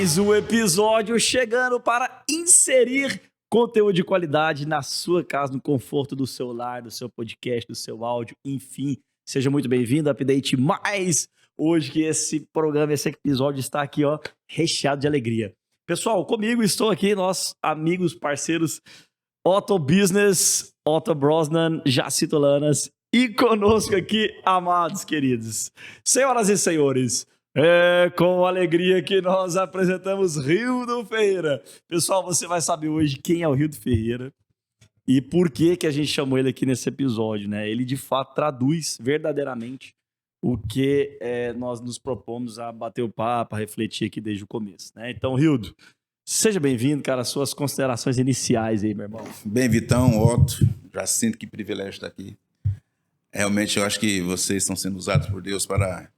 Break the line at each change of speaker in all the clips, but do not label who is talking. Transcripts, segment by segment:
Mais um episódio chegando para inserir conteúdo de qualidade na sua casa, no conforto do seu lar, do seu podcast, do seu áudio, enfim. Seja muito bem-vindo ao Update Mais. Hoje que esse programa, esse episódio está aqui, ó, recheado de alegria. Pessoal, comigo estou aqui, nossos amigos, parceiros, Otto Business, Otto Brosnan, Jacito Lanas e conosco aqui, amados queridos. Senhoras e senhores, é com alegria que nós apresentamos Rildo Ferreira. Pessoal, você vai saber hoje quem é o Rildo Ferreira e por que a gente chamou ele aqui nesse episódio, né? Ele, de fato, traduz verdadeiramente o que nós nos propomos a bater o papo, a refletir aqui desde o começo, né? Então, Rildo, seja bem-vindo, cara. Suas considerações iniciais aí, meu irmão.
Bem, Vitão, Otto, já sinto que privilégio estar aqui. Realmente, eu acho que vocês estão sendo usados por Deus para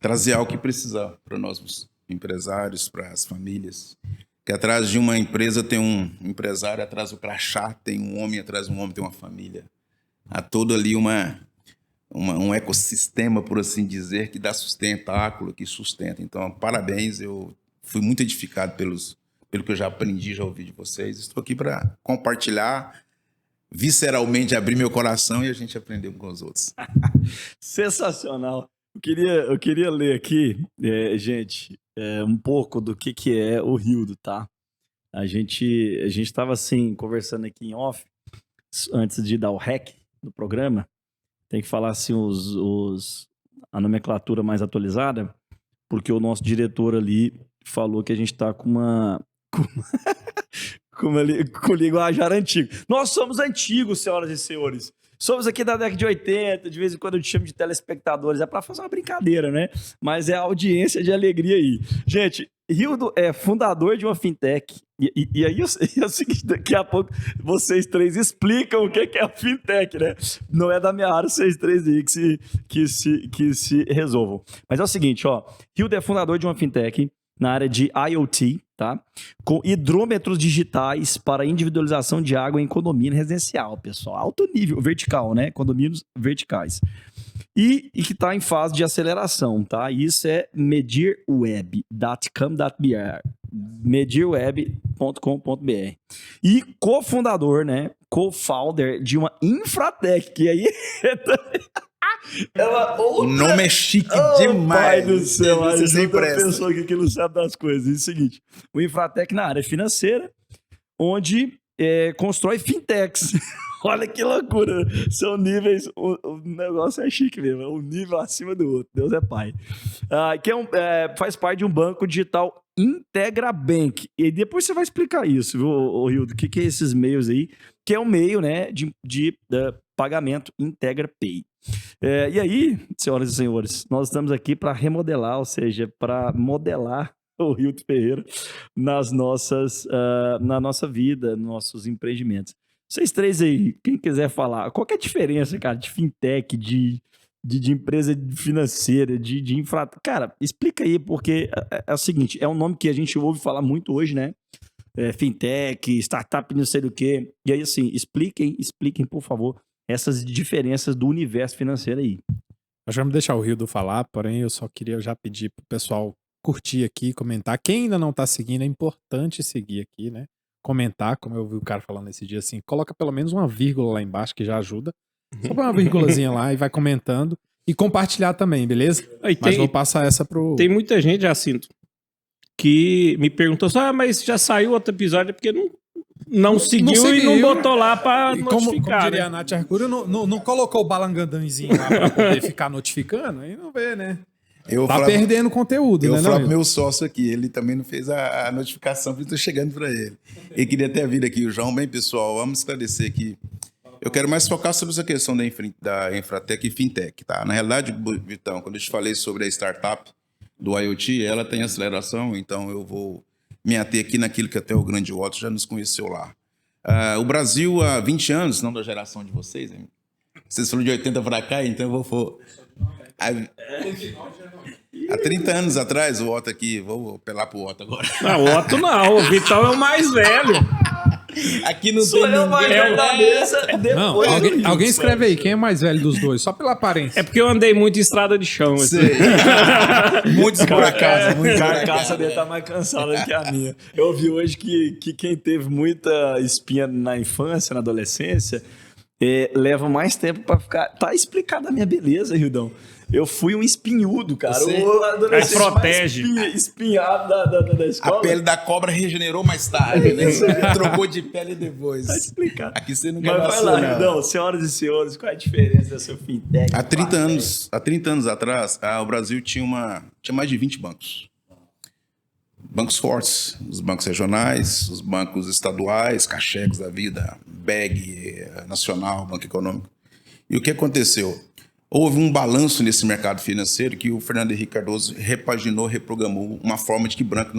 trazer algo que precisar para nós, empresários, para as famílias. Que atrás de uma empresa tem um empresário, atrás do crachá tem um homem, atrás de um homem tem uma família. Há todo ali um ecossistema, por assim dizer, que dá sustentáculo, que sustenta. Então, parabéns, eu fui muito edificado pelo que eu já aprendi, já ouvi de vocês. Estou aqui para compartilhar, visceralmente abrir meu coração e a gente aprender um com os outros.
Sensacional. Eu queria ler aqui, gente, um pouco do que é o Rildo, tá? A gente estava assim, conversando aqui em off, antes de dar o REC no programa, tem que falar assim a nomenclatura mais atualizada, porque o nosso diretor ali falou que a gente está com com linguajar antigo. Nós somos antigos, senhoras e senhores. Somos aqui da década de 80, de vez em quando eu te chamo de telespectadores. É para fazer uma brincadeira, né? Mas é a audiência de alegria aí. Gente, Rildo é fundador de uma fintech. E aí é o seguinte, daqui a pouco vocês três explicam o que é a fintech, né? Não é da minha área, vocês três aí que se resolvam. Mas é o seguinte, ó. Rildo é fundador de uma fintech na área de IoT, tá? Com hidrômetros digitais para individualização de água em condomínio residencial, pessoal. Alto nível, vertical, né? Condomínios verticais. E que está em fase de aceleração, tá? Isso é medirweb.com.br. medirweb.com.br. E cofundador, né? Co-founder de uma Infratech, que aí...
O nome é chique demais.
Pai do céu,
você sempre
pessoa que não sabe das coisas. É o seguinte, o Infratech na área financeira, onde constrói fintechs. Olha que loucura. São níveis, o negócio é chique mesmo, é um nível acima do outro. Deus é pai. Que faz parte de um banco digital IntegraBank. E depois você vai explicar isso, viu, Rildo? O que é esses meios aí? Que é um meio, né, de pagamento IntegraPay. E aí, senhoras e senhores, nós estamos aqui para remodelar, ou seja, para modelar o Rildo Ferreira na nossa vida, nos nossos empreendimentos. Vocês três aí, quem quiser falar, qual que é a diferença, cara, de fintech, de empresa financeira, de infra... Cara, explica aí, porque é o seguinte, é um nome que a gente ouve falar muito hoje, né? Fintech, startup, não sei do quê. E aí, assim, expliquem, por favor, essas diferenças do universo financeiro aí.
Nós vamos deixar o Rildo falar, porém eu só queria já pedir pro pessoal curtir aqui, comentar. Quem ainda não tá seguindo, é importante seguir aqui, né? Comentar, como eu vi o cara falando esse dia, assim, coloca pelo menos uma vírgula lá embaixo que já ajuda. Só põe uma vírgulazinha lá e vai comentando. E compartilhar também, beleza? Mas vou passar essa pro...
Tem muita gente, Jacinto, que me perguntou assim, mas já saiu outro episódio, porque não seguiu e não botou lá pra notificar.
Como diria a Nath Arcuro, não colocou o balangandãozinho lá pra poder ficar notificando, aí não vê, né? Perdendo conteúdo, né?
Eu falo pro meu sócio aqui, ele também não fez a notificação, porque eu tô chegando para ele. Ele queria até vir aqui, o João. Bem, pessoal, vamos esclarecer aqui. Eu quero mais focar sobre essa questão da Infratech e Fintech, tá? Na realidade, Vitão, quando eu te falei sobre a startup do IoT, ela tem aceleração, então eu vou me ater aqui naquilo que até o grande Otto já nos conheceu lá. O Brasil, há 20 anos, não da geração de vocês, hein? Vocês foram de 80 para cá, então eu vou... Há 30 anos atrás, o Otto aqui, vou apelar pro Otto agora.
Não, o Otto não, o Vitão é o mais velho.
Aqui não
Sou
tem
eu mais
ninguém.
velho da mesa.
Não,
Depois
alguém escreve aí, quem é mais velho dos dois? Só pela aparência.
É porque eu andei muito em estrada de chão. Assim.
Muitos buracos, muitos
A carcaça
buracos.
dele tá mais cansada do que a minha. Eu vi hoje que quem teve muita espinha na infância, na adolescência, leva mais tempo pra ficar. Tá explicada a minha beleza, Rildão. Eu fui um espinhudo, cara.
Você-
O adolescente
Aí protege.
mais espinhado da
A
escola.
pele da cobra regenerou mais tarde, né? Trocou de pele depois.
Tá explicado.
Aqui você não
Mas
quer
vai
nascer,
lá,
não.
Rildão, senhoras e senhores, qual é a diferença da seu fintech?
Há 30 anos atrás, o Brasil tinha mais de 20 bancos. Bancos fortes, os bancos regionais, os bancos estaduais, Cachex da vida, BEG, Nacional, Banco Econômico. E o que aconteceu? Houve um balanço nesse mercado financeiro que o Fernando Henrique Cardoso repaginou, reprogramou uma forma de que banco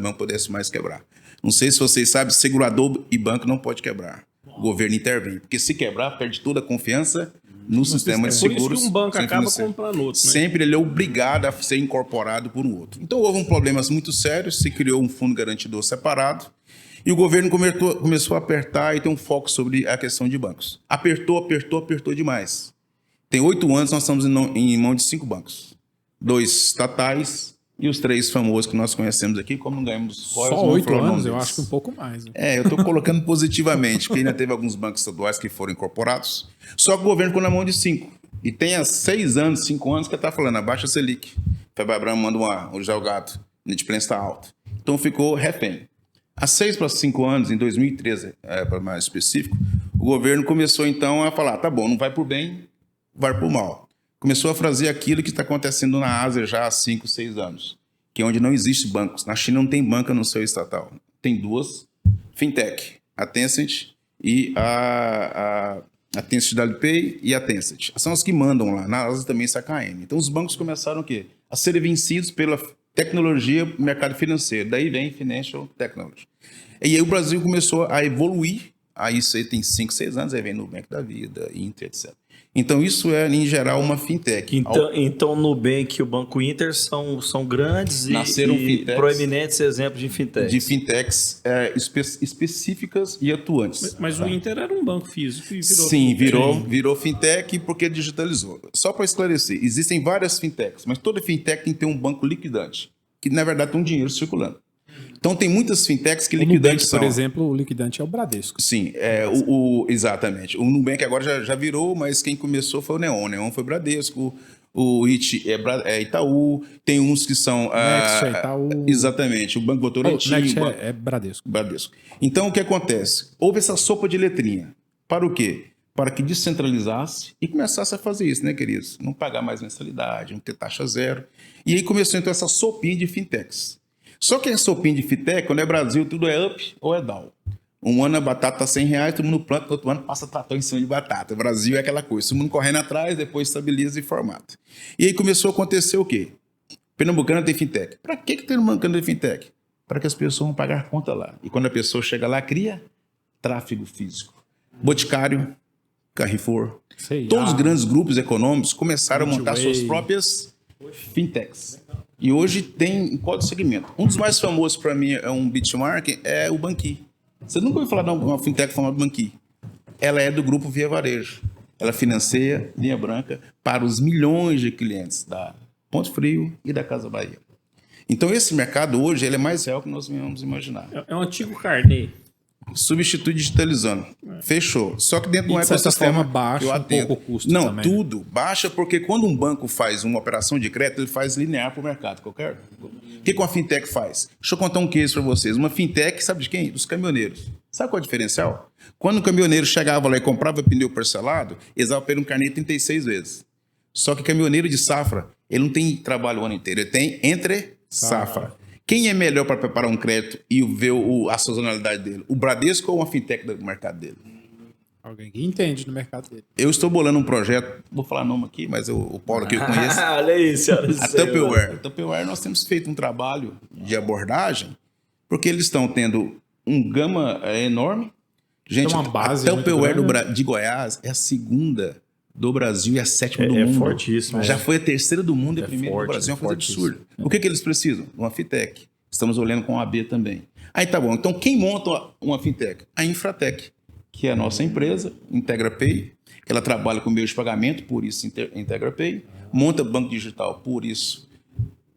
não pudesse mais quebrar. Não sei se vocês sabem, segurador e banco não pode quebrar. O governo intervém, porque se quebrar, perde toda a confiança no sistema de
Por
seguros.
isso que um banco
sem
acaba
financeiro.
comprando outro. Né?
Sempre ele é obrigado a ser incorporado por um outro. Então houve um problema muito sério, se criou um fundo garantidor separado e o governo começou a apertar e ter um foco sobre a questão de bancos. Apertou demais. Tem 8 anos nós estamos em mão de 5 bancos. 2 estatais e os 3 famosos que nós conhecemos aqui, como não ganhamos royalties,
Só
não
8
falar o nome
anos? Eu
deles.
acho que um pouco mais. Né?
Eu estou colocando positivamente, porque ainda teve alguns bancos estaduais que foram incorporados. Só que o governo ficou na mão de 5. E tem há 6 anos, 5 anos que está falando, abaixa a Selic. Febraban manda um jalgado, a inadimplência está alta. Então ficou refém. Há 6 para 5 anos, em 2013, para mais específico, o governo começou então a falar, tá bom, não vai por bem, vai por mal. Começou a fazer aquilo que está acontecendo na Ásia já há 5, 6 anos, que é onde não existe bancos. Na China não tem banca no seu estatal. Tem 2 fintech, a Tencent e a Tencent WPay e a Tencent. São as que mandam lá. Na Ásia também está a KM. Então os bancos começaram o quê? A serem vencidos pela tecnologia do mercado financeiro. Daí vem Financial Technology. E aí o Brasil começou a evoluir. Aí isso aí tem 5, 6 anos, aí vem Nubank da vida, Inter, etc. Então isso é, em geral, uma fintech.
Então Nubank e o Banco Inter são grandes
Nasceram
e
fintechs.
proeminentes exemplos de fintech.
De fintechs específicas e atuantes.
Mas o Inter era um banco físico e virou.
Sim, virou fintech porque digitalizou. Só para esclarecer, existem várias fintechs, mas toda fintech tem que ter um banco liquidante, que na verdade tem um dinheiro circulando. Então tem muitas fintechs que
O
liquidantes
Nubank,
são...
por exemplo, o liquidante é o Bradesco.
Sim, exatamente. O Nubank agora já virou, mas quem começou foi o Neon. O Neon foi Bradesco, o IT é Itaú, tem uns que são...
Next é Itaú.
Exatamente, o Banco Votorantim.
Next é Bradesco.
Bradesco. Então, o que acontece? Houve essa sopa de letrinha. Para o quê? Para que descentralizasse e começasse a fazer isso, né, queridos? Não pagar mais mensalidade, não ter taxa zero. E aí começou, então, essa sopinha de fintechs. Só que a sopinha de fintech, quando é Brasil, tudo é up ou é down. Um ano a batata tá R$100, todo mundo planta, no outro ano passa trator em cima de batata. O Brasil é aquela coisa, todo mundo correndo atrás, depois estabiliza e formata. E aí começou a acontecer o quê? Pernambucana tem fintech. Para que Pernambucana tem fintech? Para que as pessoas vão pagar conta lá. E quando a pessoa chega lá, cria tráfego físico. Boticário, Carrefour,
C&A.
todos os grandes grupos econômicos começaram a montar
Midway.
suas próprias fintechs. E hoje tem em qual segmento? Um dos mais famosos para mim é um benchmark, é o Banqui. Você nunca ouviu falar de uma fintech chamada Banqui. Ela é do grupo Via Varejo. Ela financia linha branca para os milhões de clientes da Ponto Frio e da Casa Bahia. Então esse mercado hoje ele é mais real que nós vamos imaginar.
É um antigo carnê.
Substitui digitalizando. Fechou. Só que dentro de um
E, de certa
ecossistema
forma, baixa
eu
um
atendo.
pouco o custo
Não,
também, né?
tudo. Baixa porque quando um banco faz uma operação de crédito, ele faz linear para o mercado. Qualquer. O que uma fintech faz? Deixa eu contar um case para vocês. Uma fintech, sabe de quem? Dos caminhoneiros. Sabe qual é o diferencial? Quando o caminhoneiro chegava lá e comprava pneu parcelado, eles davam para ele um carnê 36 vezes. Só que caminhoneiro de safra, ele não tem trabalho o ano inteiro, ele tem entre safra. Quem é melhor para preparar um crédito e ver a sazonalidade dele? O Bradesco ou uma fintech do mercado dele?
Alguém que entende no mercado dele.
Eu estou bolando um projeto, vou falar nome aqui, mas o Paulo que eu conheço.
Olha aí, senhoras e
A
senhores.
Tupperware. A Tupperware nós temos feito um trabalho de abordagem, porque eles estão tendo um gama enorme. Gente,
Tem uma base
a Tupperware
muito grande.
de Goiás é a segunda do Brasil e a sétima do
É
mundo.
fortíssimo.
Já foi a terceira do mundo e a
É
primeira
forte,
do Brasil. É uma coisa
fortíssimo.
absurda. O que eles precisam? Uma fintech Estamos olhando com a AB também. Aí tá bom. Então, quem monta uma fintech? A Infratech, que é a nossa empresa, IntegraPay. Ela trabalha com meio de pagamento, por isso IntegraPay. Monta banco digital, por isso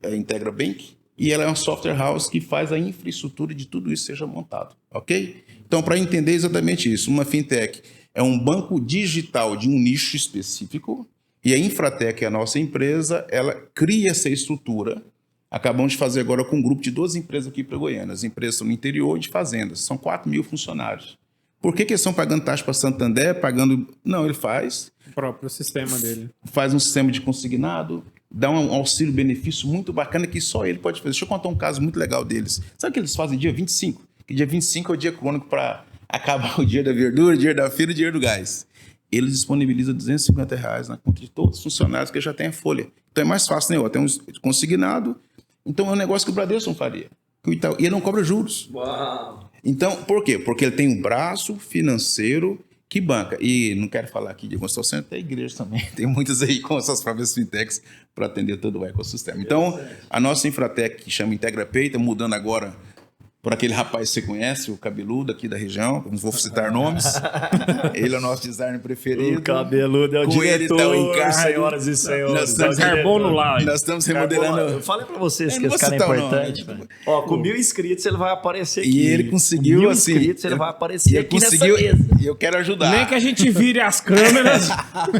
IntegraBank. E ela é uma software house que faz a infraestrutura de tudo isso seja montado, ok? Então, para entender exatamente isso, uma fintech é um banco digital de um nicho específico e a Infratech, a nossa empresa, ela cria essa estrutura. Acabamos de fazer agora com um grupo de 2 empresas aqui para Goiânia. As empresas são no interior de fazendas, são 4 mil funcionários. Por que eles estão pagando taxa para Santander, pagando... Não, ele faz...
O próprio sistema dele.
Faz um sistema de consignado, dá um auxílio-benefício muito bacana que só ele pode fazer. Deixa eu contar um caso muito legal deles. Sabe o que eles fazem dia 25? Que dia 25 é o dia crônico para acabar o dia da verdura, o dia da feira e o dia do gás. Eles disponibilizam R$250 na conta de todos os funcionários que já têm a folha. Então é mais fácil, né? Tem um consignado. Então é um negócio que o Bradesco não faria. E ele não cobra juros.
Uau.
Então, por quê? Porque ele tem um braço financeiro que banca. E não quero falar aqui de construção, até a igreja também. Tem muitas aí com essas próprias fintechs para atender todo o ecossistema. Então, a nossa Infratech, que chama IntegraPay, está mudando agora por aquele rapaz que você conhece, o cabeludo aqui da região, não vou citar nomes. Ele é o nosso designer preferido.
O cabeludo é o
Com
diretor,
ele tá o encargo.
senhoras e senhores.
Nós estamos
Carbono lá.
Nós estamos remodelando.
Eu falei pra vocês
Eu
que
não
esse
vou
cara é
citar o
importante.
nome.
velho. Ó, com 1.000 inscritos ele vai aparecer aqui.
E ele conseguiu,
com 1.000
assim,
inscritos ele vai aparecer aqui
conseguiu,
nessa mesa.
e eu quero ajudar.
Nem que a gente vire as câmeras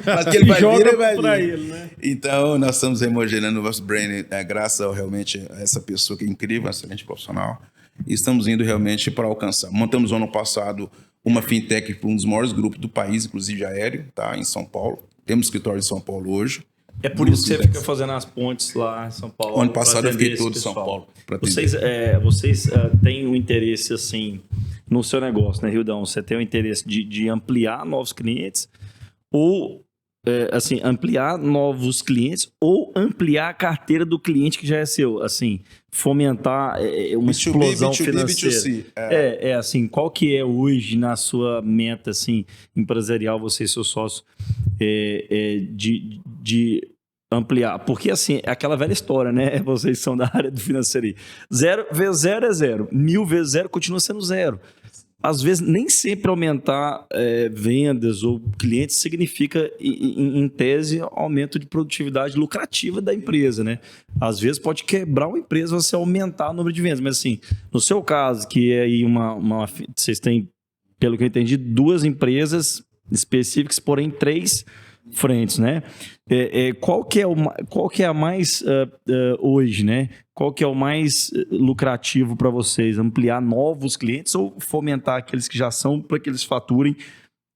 Mas que ele vai
joga
vir, ele vai
pra
vir.
ele, né?
Então, nós estamos remodelando o nosso brain, graças realmente a essa pessoa que é incrível, excelente profissional. E estamos indo realmente para alcançar. Montamos no ano passado uma fintech para um dos maiores grupos do país, inclusive aéreo, tá? Em São Paulo. Temos escritório em São Paulo hoje.
É por isso que você fica fazendo as pontes lá em São Paulo.
Ano passado
pra
eu fiquei
atender
todo em
esse
São
pessoal.
Paulo. Para atender.
Vocês têm um interesse, assim, no seu negócio, né, Rildão? Você tem o interesse de ampliar novos clientes ou, assim, ampliar novos clientes ou ampliar a carteira do cliente que já é seu? Assim, fomentar uma
B2B,
explosão
B2B,
financeira.
B2C.
Assim, qual que é hoje na sua meta, assim, empresarial, você e seu sócio, de ampliar? Porque, assim, é aquela velha história, né? Vocês são da área do financeiro aí. 0 vezes 0 é 0. 1.000 vezes 0 continua sendo 0. Às vezes, nem sempre aumentar vendas ou clientes significa, em tese, aumento de produtividade lucrativa da empresa, né? Às vezes pode quebrar uma empresa você aumentar o número de vendas. Mas, assim, no seu caso, que é aí vocês têm, pelo que eu entendi, 2 empresas específicas, porém 3 frentes, né? Qual que é a mais hoje, né? Qual que é o mais lucrativo para vocês? Ampliar novos clientes ou fomentar aqueles que já são para que eles faturem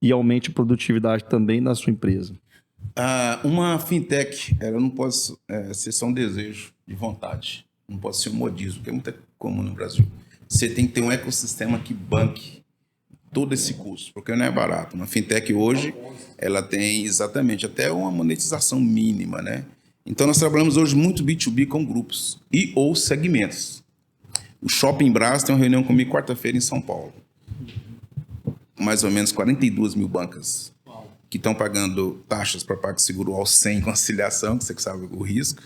e aumente a produtividade também da sua empresa?
Uma fintech, ela não pode ser só um desejo de vontade. Não pode ser um modismo, que é muito comum no Brasil. Você tem que ter um ecossistema que banque todo esse custo, porque não é barato. Uma fintech hoje, ela tem exatamente até uma monetização mínima, né? Então, nós trabalhamos hoje muito B2B com grupos e ou segmentos. O Shopping Brás tem uma reunião comigo quarta-feira em São Paulo. Mais ou menos 42 mil bancas que estão pagando taxas para PagSeguro ao 100 conciliação, que você sabe o risco.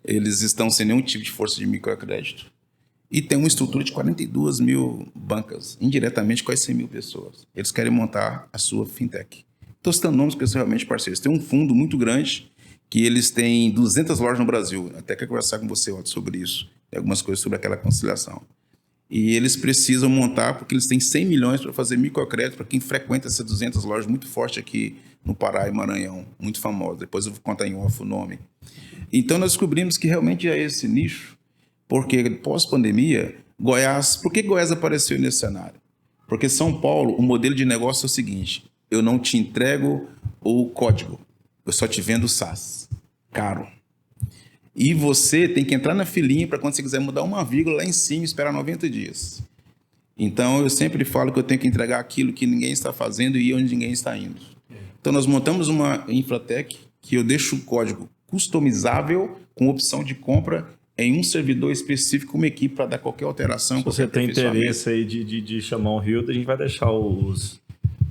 Eles estão sem nenhum tipo de força de microcrédito. E tem uma estrutura de 42 mil bancas, indiretamente quase 100 mil pessoas. Eles querem montar a sua fintech. Estou citando nomes que são realmente parceiros. Tem um fundo muito grande que eles têm 200 lojas no Brasil. Até quero conversar com você, Otto, sobre isso. Tem algumas coisas sobre aquela conciliação. E eles precisam montar, porque eles têm 100 milhões para fazer microcrédito para quem frequenta essas 200 lojas muito forte aqui no Pará e Maranhão, muito famosa. Depois eu vou contar em off o nome. Então, nós descobrimos que realmente é esse nicho, porque pós-pandemia, Goiás... Por que Goiás apareceu nesse cenário? Porque São Paulo, o modelo de negócio é o seguinte: eu não te entrego o código, eu só te vendo o SaaS, caro. E você tem que entrar na filinha para quando você quiser mudar uma vírgula lá em cima e esperar 90 dias. Então, eu sempre falo que eu tenho que entregar aquilo que ninguém está fazendo e onde ninguém está indo. Então, nós montamos uma Infratech que eu deixo o código customizável com opção de compra em um servidor específico, uma equipe para dar qualquer alteração.
Se você tem interesse aí de chamar um Rio, a gente vai deixar os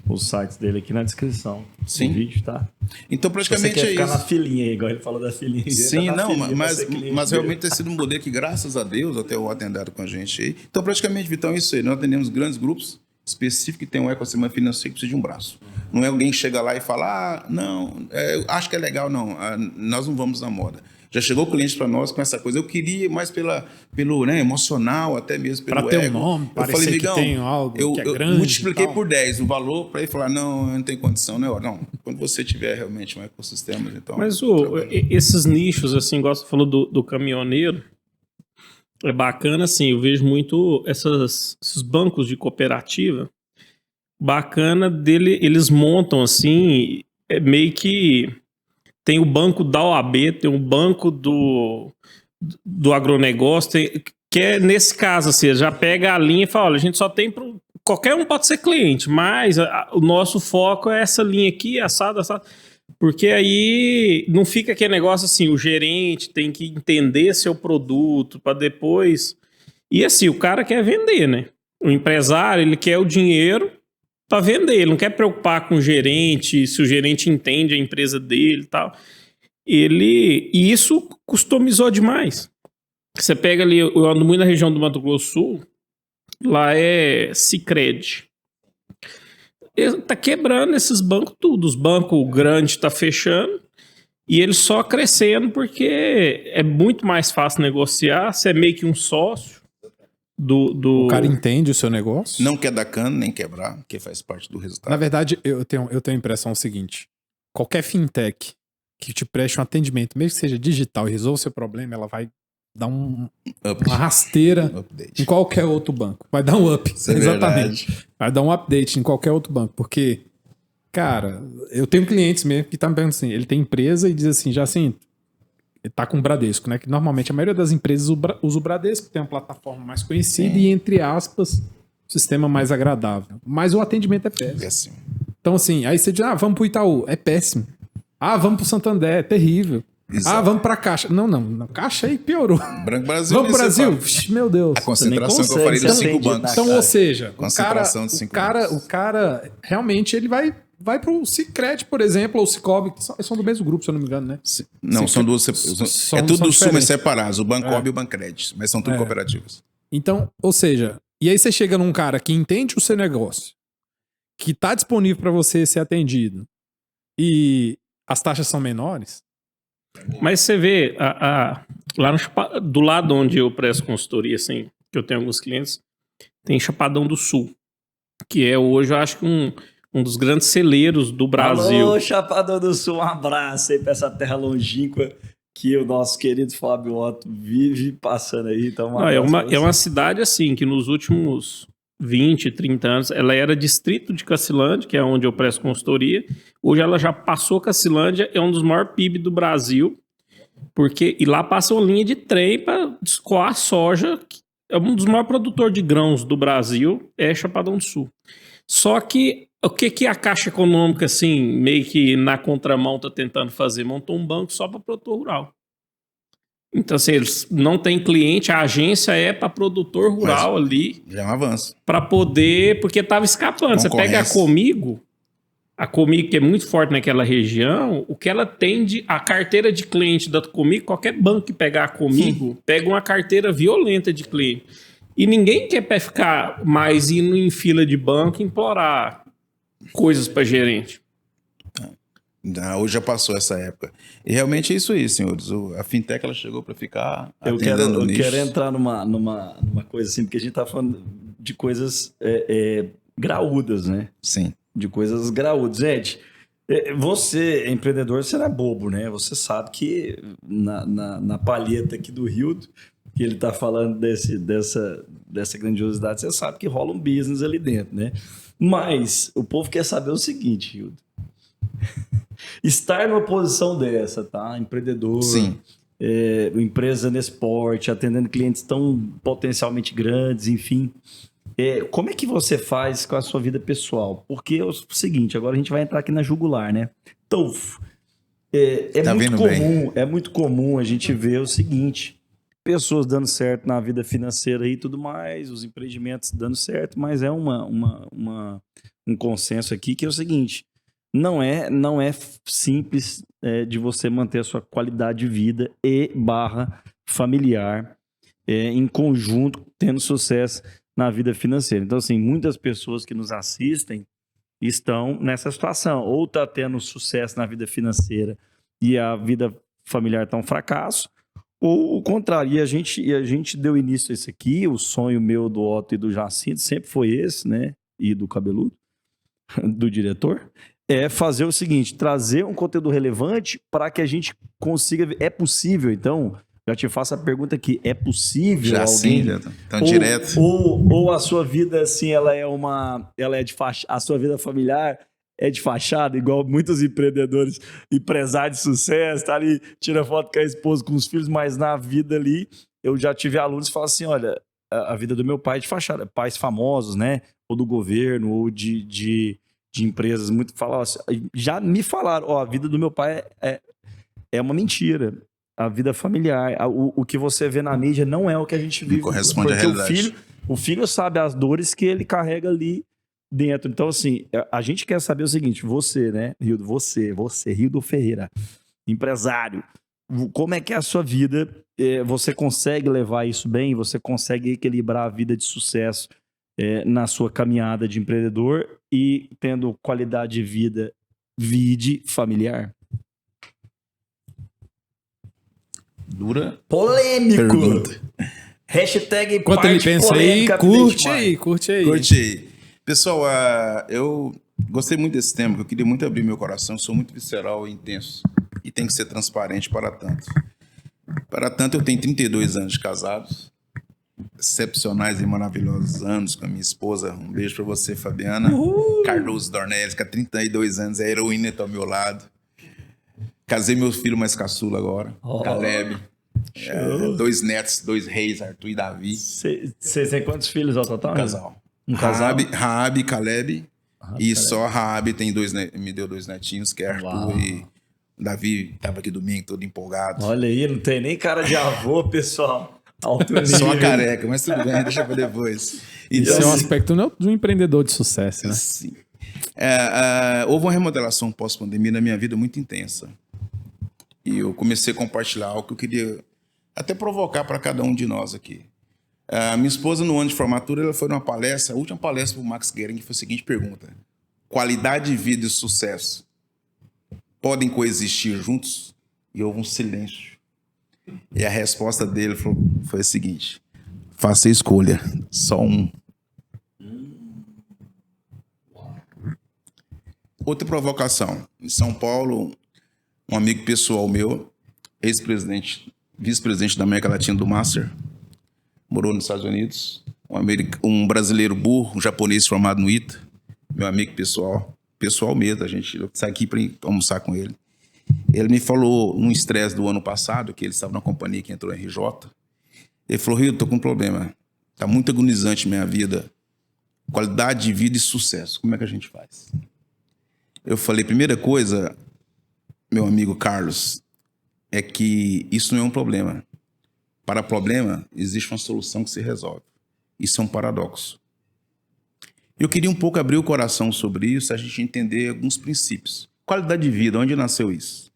os sites dele aqui na descrição
Sim.
do vídeo, tá?
Então,
Se você
praticamente
quer
é
ficar
isso.
na filinha aí, igual ele falou da filinha. ele
Sim,
tá na
não,
filinha pra ser cliente
mas
dele.
realmente tem sido um modelo que, graças a Deus, até o atendado com a gente aí. Então, praticamente, Vitão, é isso aí. Nós atendemos grandes grupos específicos que tem um ecossistema financeiro que precisa de um braço. Não é alguém que chega lá e fala, não, eu acho que é legal, não. Nós não vamos na moda. Já chegou cliente para nós com essa coisa. Eu queria mais pelo emocional, até mesmo pelo
Pra ter um
ego.
nome,
Eu
parecer
falei,
que
Migão,
tem algo
eu
que é grande
multipliquei
e tal.
por 10 o valor para ele falar, não, eu não tenho condição, não é hora. Não, quando você tiver realmente um ecossistema, então...
Mas
trabalha.
esses nichos, assim, igual você falou do caminhoneiro, é bacana, assim, eu vejo muito esses bancos de cooperativa, bacana dele, eles montam, assim, meio que tem o banco da OAB, tem o banco do agronegócio, que é nesse caso, assim, já pega a linha e fala, olha, a gente só tem pro... Qualquer um pode ser cliente, mas o nosso foco é essa linha aqui, assado. Porque aí não fica aquele negócio assim, o gerente tem que entender seu produto para depois... E assim, o cara quer vender, né? O empresário, ele quer o dinheiro para vender, ele não quer preocupar com o gerente, se o gerente entende a empresa dele e tal. E isso customizou demais. Você pega ali, eu ando muito na região do Mato Grosso do Sul, lá é Sicredi. Ele tá quebrando esses bancos tudo. Os bancos grandes tá fechando e eles só crescendo porque é muito mais fácil negociar. Você é meio que um sócio do...
O cara entende o seu negócio.
Não quer dar cano, nem quebrar, porque faz parte do resultado.
Na verdade, eu tenho a impressão seguinte. Qualquer fintech que te preste um atendimento, mesmo que seja digital e resolva o seu problema, ela vai dar uma rasteira
Update.
em qualquer outro banco. Vai dar um up.
Isso é
Exatamente.
verdade.
Vai dar um update em qualquer outro banco. Porque, cara, eu tenho clientes mesmo que tá me perguntando assim, ele tem empresa e diz assim, Jacinto, ele tá com o Bradesco, né? Que normalmente a maioria das empresas usa o Bradesco, tem uma plataforma mais conhecida e, entre aspas, um sistema mais agradável. Mas o atendimento é péssimo.
É assim.
Então, assim, aí você diz, vamos pro Itaú, é péssimo. Vamos pro Santander, é terrível.
Exato.
Vamos pra Caixa. Não, Caixa aí piorou.
Branco Brasil.
Vamos pro
nem
Brasil?
você fala.
Vixe, meu Deus.
A concentração que eu
consegue
falei dos
ser
5
atendido
bancos.
na
Então, ou seja,
Concentração de 5 bancos.
o cara realmente ele vai pro Sicredi, por exemplo, ou Cicobi, que são do mesmo grupo, se eu não me engano, né?
Não, são duas.
São-
É tudo
são
do Sul, mas
diferentes.
separados. O Bancob e o Bancred. Mas são tudo cooperativas.
Então, ou seja, e aí você chega num cara que entende o seu negócio, que tá disponível para você ser atendido, e as taxas são menores.
Mas você vê, lá do lado onde eu presto consultoria, assim, que eu tenho alguns clientes, tem Chapadão do Sul, que é hoje, eu acho que um dos grandes celeiros do Brasil.
Alô, Chapadão do Sul, um abraço aí pra essa terra longínqua que o nosso querido Fábio Otto vive passando aí. Então,
Não, é uma cidade, assim, que nos últimos 20, 30 anos, ela era distrito de Cacilândia, que é onde eu presto consultoria. Hoje ela já passou Cacilândia, é um dos maiores PIB do Brasil, e lá passa uma linha de trem para escoar soja, que é um dos maiores produtores de grãos do Brasil, é Chapadão do Sul. Só que o que a Caixa Econômica, assim, meio que na contramão tá tentando fazer? Montou um banco só para produtor rural. Então, assim, eles não têm cliente, a agência é para produtor rural ali.
Já é um avanço.
Para poder, porque tava escapando. Você pega a Comigo que é muito forte naquela região, o que ela tem a carteira de cliente da Comigo, qualquer banco que pegar a Comigo, pega uma carteira violenta de cliente. E ninguém quer ficar mais indo em fila de banco e implorar coisas para gerente.
Não, hoje já passou essa época. E realmente é isso aí, senhores. A fintech ela chegou para ficar
Eu quero entrar numa coisa assim, porque a gente tá falando de coisas graúdas, né?
Sim.
De coisas graúdas. Gente, você é empreendedor, você não é bobo, né? Você sabe que na palheta aqui do Rio, que ele tá falando dessa grandiosidade, você sabe que rola um business ali dentro, né? Mas o povo quer saber o seguinte, Hildo. Estar numa posição dessa, tá? Empreendedor,
Sim.
Empresa nesse porte, atendendo clientes tão potencialmente grandes, enfim. Como é que você faz com a sua vida pessoal? Porque é o seguinte, agora a gente vai entrar aqui na jugular, né? Então,
Tá
é muito comum a gente ver o seguinte, pessoas dando certo na vida financeira e tudo mais, os empreendimentos dando certo, mas é um consenso aqui que é o seguinte, não é simples de você manter a sua qualidade de vida e barra familiar em conjunto, tendo sucesso na vida financeira. Então, assim, muitas pessoas que nos assistem estão nessa situação, ou está tendo sucesso na vida financeira e a vida familiar está um fracasso, ou o contrário. E a gente deu início a isso aqui, o sonho meu, do Otto e do Jacinto sempre foi esse, né? E do Cabeludo, do diretor, é fazer o seguinte, trazer um conteúdo relevante para que a gente consiga... É possível, então, já te faço a pergunta aqui, é possível
Já
alguém...
sim, tão direto.
Ou a sua vida, assim, ela é de fachada, a sua vida familiar é de fachada, igual muitos empreendedores, empresários de sucesso, tá ali, tira foto com a esposa, com os filhos, mas na vida ali, eu já tive alunos que falam assim, olha, a vida do meu pai é de fachada, pais famosos, né, ou do governo, ou de empresas, muito falaram assim, já me falaram, ó, a vida do meu pai é uma mentira. A vida familiar, o que você vê na mídia não é o que a gente vive.
Não corresponde à realidade.
O filho sabe as dores que ele carrega ali dentro. Então, assim, a gente quer saber o seguinte, você, né, Rildo, você, Rildo Ferreira, empresário, como é que é a sua vida? Você consegue levar isso bem? Você consegue equilibrar a vida de sucesso na sua caminhada de empreendedor e tendo qualidade de vida, familiar?
Dura
Polêmico.
pergunta.
Hashtag
Enquanto ele pensa aí, curte aí.
Curte aí. Pessoal, eu gostei muito desse tema, eu queria muito abrir meu coração, sou muito visceral e intenso. E tem que ser transparente para tanto. Para tanto, eu tenho 32 anos de casados, excepcionais e maravilhosos anos com a minha esposa. Um beijo para você, Fabiana. Cardoso Dornelles, que há 32 anos é heroína, está ao meu lado. Casei meu filho mais caçula agora, Caleb. 2 netos, 2 reis, Arthur e Davi.
Você tem quantos filhos ao total?
Um casal. Raabe, Caleb. E
Caleb.
só Raabe tem me deu 2 netinhos, que é Arthur e Davi. Tava aqui domingo, todo empolgado.
Olha aí, não tem nem cara de avô, pessoal. Alto nível.
Só a careca, mas tudo bem, deixa pra depois.
Então, esse é um aspecto de um empreendedor de sucesso, né?
Sim. Houve uma remodelação pós-pandemia na minha vida muito intensa. E eu comecei a compartilhar algo que eu queria até provocar para cada um de nós aqui. Minha esposa, no ano de formatura, ela foi numa palestra, a última palestra para o Max Guerin, que foi a seguinte pergunta: qualidade de vida e sucesso podem coexistir juntos? E houve um silêncio. E a resposta dele foi a seguinte: faça a escolha, só um. Outra provocação. Em São Paulo, um amigo pessoal meu, ex-presidente, vice-presidente da América Latina do Master, morou nos Estados Unidos, um brasileiro burro, um japonês formado no ITA, meu amigo pessoal mesmo, a gente sai aqui para almoçar com ele. Ele me falou, num estresse do ano passado, que ele estava numa companhia que entrou em RJ, ele falou: Rio, tô com um problema, tá muito agonizante minha vida, qualidade de vida e sucesso, como é que a gente faz? Eu falei, primeira coisa, meu amigo Carlos, é que isso não é um problema. Para problema, existe uma solução que se resolve. Isso é um paradoxo. Eu queria um pouco abrir o coração sobre isso, a gente entender alguns princípios. Qualidade de vida, onde nasceu isso?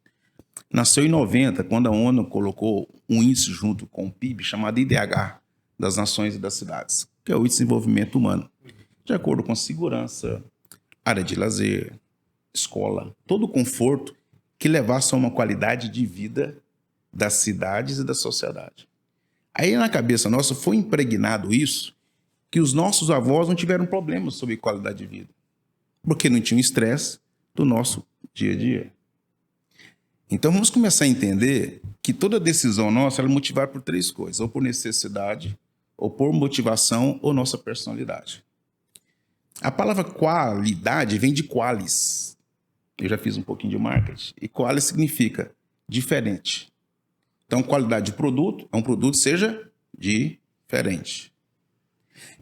Nasceu em 90, quando a ONU colocou um índice junto com o PIB, chamado IDH, das nações e das cidades, que é o desenvolvimento humano, de acordo com segurança, área de lazer, escola, todo o conforto que levasse a uma qualidade de vida das cidades e da sociedade. Aí na cabeça nossa foi impregnado isso, que os nossos avós não tiveram problemas sobre qualidade de vida, porque não tinham estresse do nosso dia a dia. Então vamos começar a entender que toda decisão nossa é motivada por 3 coisas, ou por necessidade, ou por motivação, ou nossa personalidade. A palavra qualidade vem de qualis. Eu já fiz um pouquinho de marketing. E qualis significa diferente. Então, qualidade de produto é um produto seja diferente.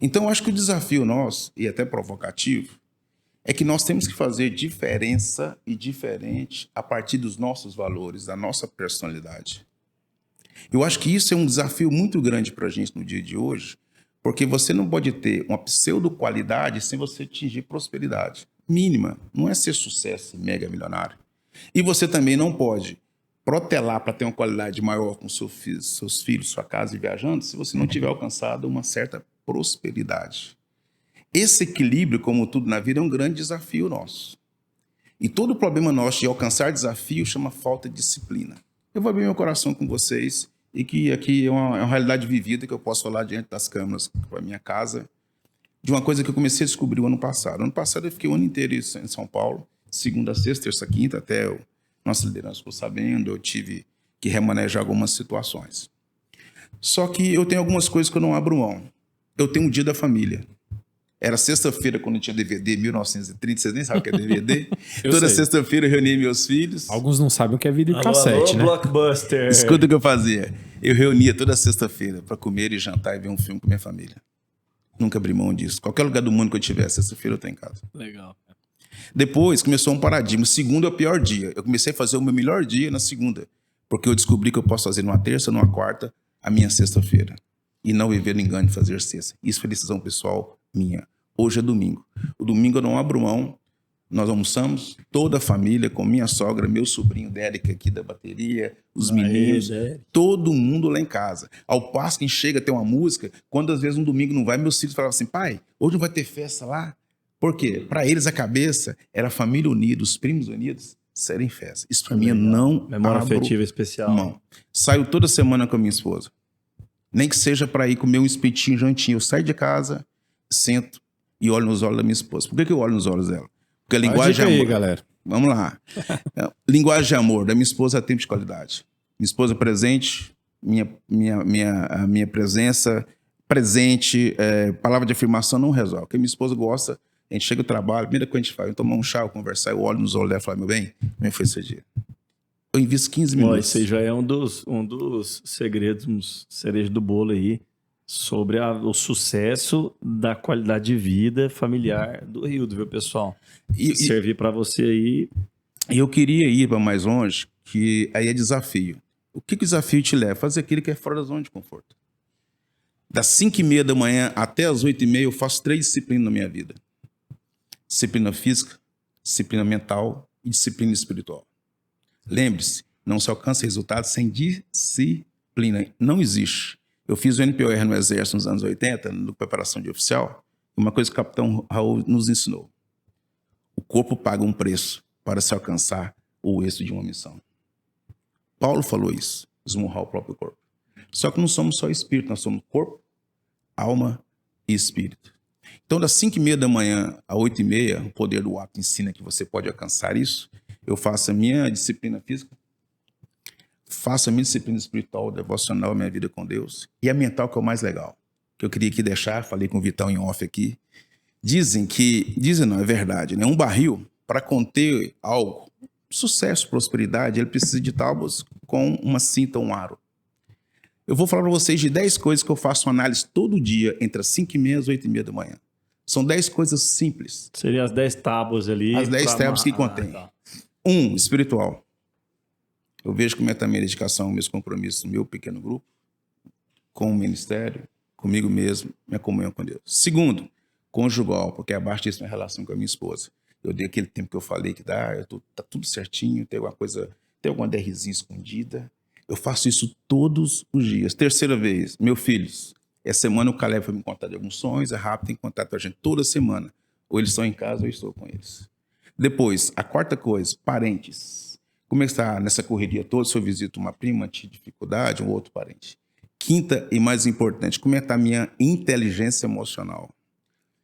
Então, eu acho que o desafio nosso, e até provocativo, é que nós temos que fazer diferença e diferente a partir dos nossos valores, da nossa personalidade. Eu acho que isso é um desafio muito grande para a gente no dia de hoje, porque você não pode ter uma pseudo-qualidade sem você atingir prosperidade mínima. Não é ser sucesso mega milionário. E você também não pode protelar para ter uma qualidade maior com seus filhos, sua casa e viajando, se você não tiver alcançado uma certa prosperidade. Esse equilíbrio, como tudo na vida, é um grande desafio nosso. E todo problema nosso de alcançar desafio chama falta de disciplina. Eu vou abrir meu coração com vocês e que aqui é uma realidade vivida que eu posso falar diante das câmeras para minha casa, de uma coisa que eu comecei a descobrir o ano passado. Ano passado eu fiquei o ano inteiro em São Paulo, segunda a sexta, terça a quinta, até nossa liderança ficou sabendo, eu tive que remanejar algumas situações. Só que eu tenho algumas coisas que eu não abro mão. Eu tenho um dia da família. Era sexta-feira, quando tinha DVD, 1930, vocês nem sabem o que é DVD. Toda sexta-feira eu reunia meus filhos.
Alguns não sabem o que é videocassete, né?
Blockbuster.
Escuta o que eu fazia. Eu reunia toda sexta-feira para comer e jantar e ver um filme com minha família. Nunca abri mão disso. Qualquer lugar do mundo que eu tiver, sexta-feira eu estou em casa.
Legal.
Depois começou um paradigma. Segunda é o pior dia. Eu comecei a fazer o meu melhor dia na segunda. Porque eu descobri que eu posso fazer numa terça, numa quarta, a minha sexta-feira. E não viver no engano de fazer sexta. Isso foi decisão pessoal minha. Hoje é domingo. O domingo eu não abro mão. Nós almoçamos, toda a família, com minha sogra, meu sobrinho Derek aqui da bateria, os meninos, todo mundo lá em casa. Ao passo que chega a ter uma música, quando às vezes um domingo não vai, meus filhos falavam assim, pai, hoje não vai ter festa lá? Por quê? Para eles a cabeça era a família unida, os primos unidos, serem festa. Isso para mim não
memória afetiva especial.
Não. Saio toda semana com a minha esposa. Nem que seja para ir comer um espetinho, jantinho. Eu saio de casa, sento e olho nos olhos da minha esposa. Por que eu olho nos olhos dela? Porque a linguagem de amor.
Aí, galera.
Vamos lá. Linguagem de amor da minha esposa é tempo de qualidade. Minha esposa presente, minha presença presente, palavra de afirmação não resolve. Porque minha esposa gosta, a gente chega do trabalho, primeira coisa que a gente faz, eu tomar um chá, eu conversar, eu olho nos olhos dela e falo, meu bem, como foi esse dia? Eu invisto 15 minutos.
Esse já é um dos segredos, cereja do bolo aí, sobre o sucesso da qualidade de vida familiar do Rildo, viu, pessoal? Servir para você aí.
E eu queria ir para mais longe, que aí é desafio. O que o desafio te leva? Fazer aquilo que é fora da zona de conforto. Das 5h30 da manhã até as 8h30, eu faço 3 disciplinas na minha vida. Disciplina física, disciplina mental e disciplina espiritual. Lembre-se, não se alcança resultado sem disciplina. Não existe. Eu fiz o NPOR no Exército nos anos 80, na preparação de oficial. Uma coisa que o capitão Raul nos ensinou. O corpo paga um preço para se alcançar o êxito de uma missão. Paulo falou isso, esmurrar o próprio corpo. Só que não somos só espírito, nós somos corpo, alma e espírito. Então, das 5h30 da manhã a 8h30, o poder do ato ensina que você pode alcançar isso. Eu faço a minha disciplina física, faço a minha disciplina espiritual, devocional, a minha vida com Deus. E a mental, que é o mais legal. Que eu queria aqui deixar, falei com o Vitão em off aqui. Dizem não, é verdade, né? Um barril, para conter algo, sucesso, prosperidade, ele precisa de tábuas com uma cinta, um aro. Eu vou falar para vocês de 10 coisas que eu faço uma análise todo dia, entre as 5h30 e as 8h30 da manhã. São 10 coisas simples.
Seriam as 10 tábuas ali.
As 10 tábuas que contém.
Tá.
1, espiritual. Eu vejo como é a minha dedicação, meus compromissos, meu pequeno grupo, com o ministério, comigo mesmo, minha comunhão com Deus. 2, conjugal, porque abaixo disso é minha relação com a minha esposa. Eu dei aquele tempo que eu falei que tá tudo certinho, tem alguma coisa, tem alguma DRzinha escondida. Eu faço isso todos os dias. 3ª vez, meus filhos. Essa semana o Caleb foi me contar de alguns sonhos, é rápido, tem contato com a gente toda semana. Ou eles estão em casa ou eu estou com eles. Depois, a 4ª coisa, parentes. Como é que está nessa correria toda? Se eu visito uma prima, tive dificuldade, um outro parente. 5ª e mais importante, como é que está a minha inteligência emocional?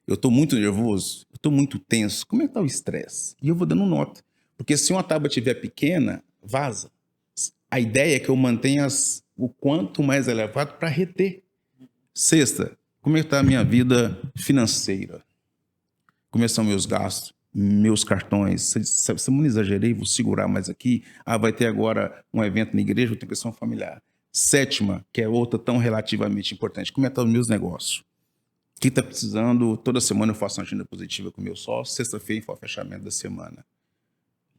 Eu estou muito nervoso, eu estou muito tenso. Como é que está o estresse? E eu vou dando nota. Porque se uma tábua estiver pequena, vaza. A ideia é que eu mantenha o quanto mais elevado para reter. 6ª, como é que está a minha vida financeira? Como são meus gastos, meus cartões? Se eu não exagerei, vou segurar mais aqui. Vai ter agora um evento na igreja, eu tenho questão familiar. 7ª, que é outra tão relativamente importante, como é que estão os meus negócios? O que está precisando? Toda semana eu faço uma agenda positiva com o meu sócio. Sexta-feira foi o fechamento da semana.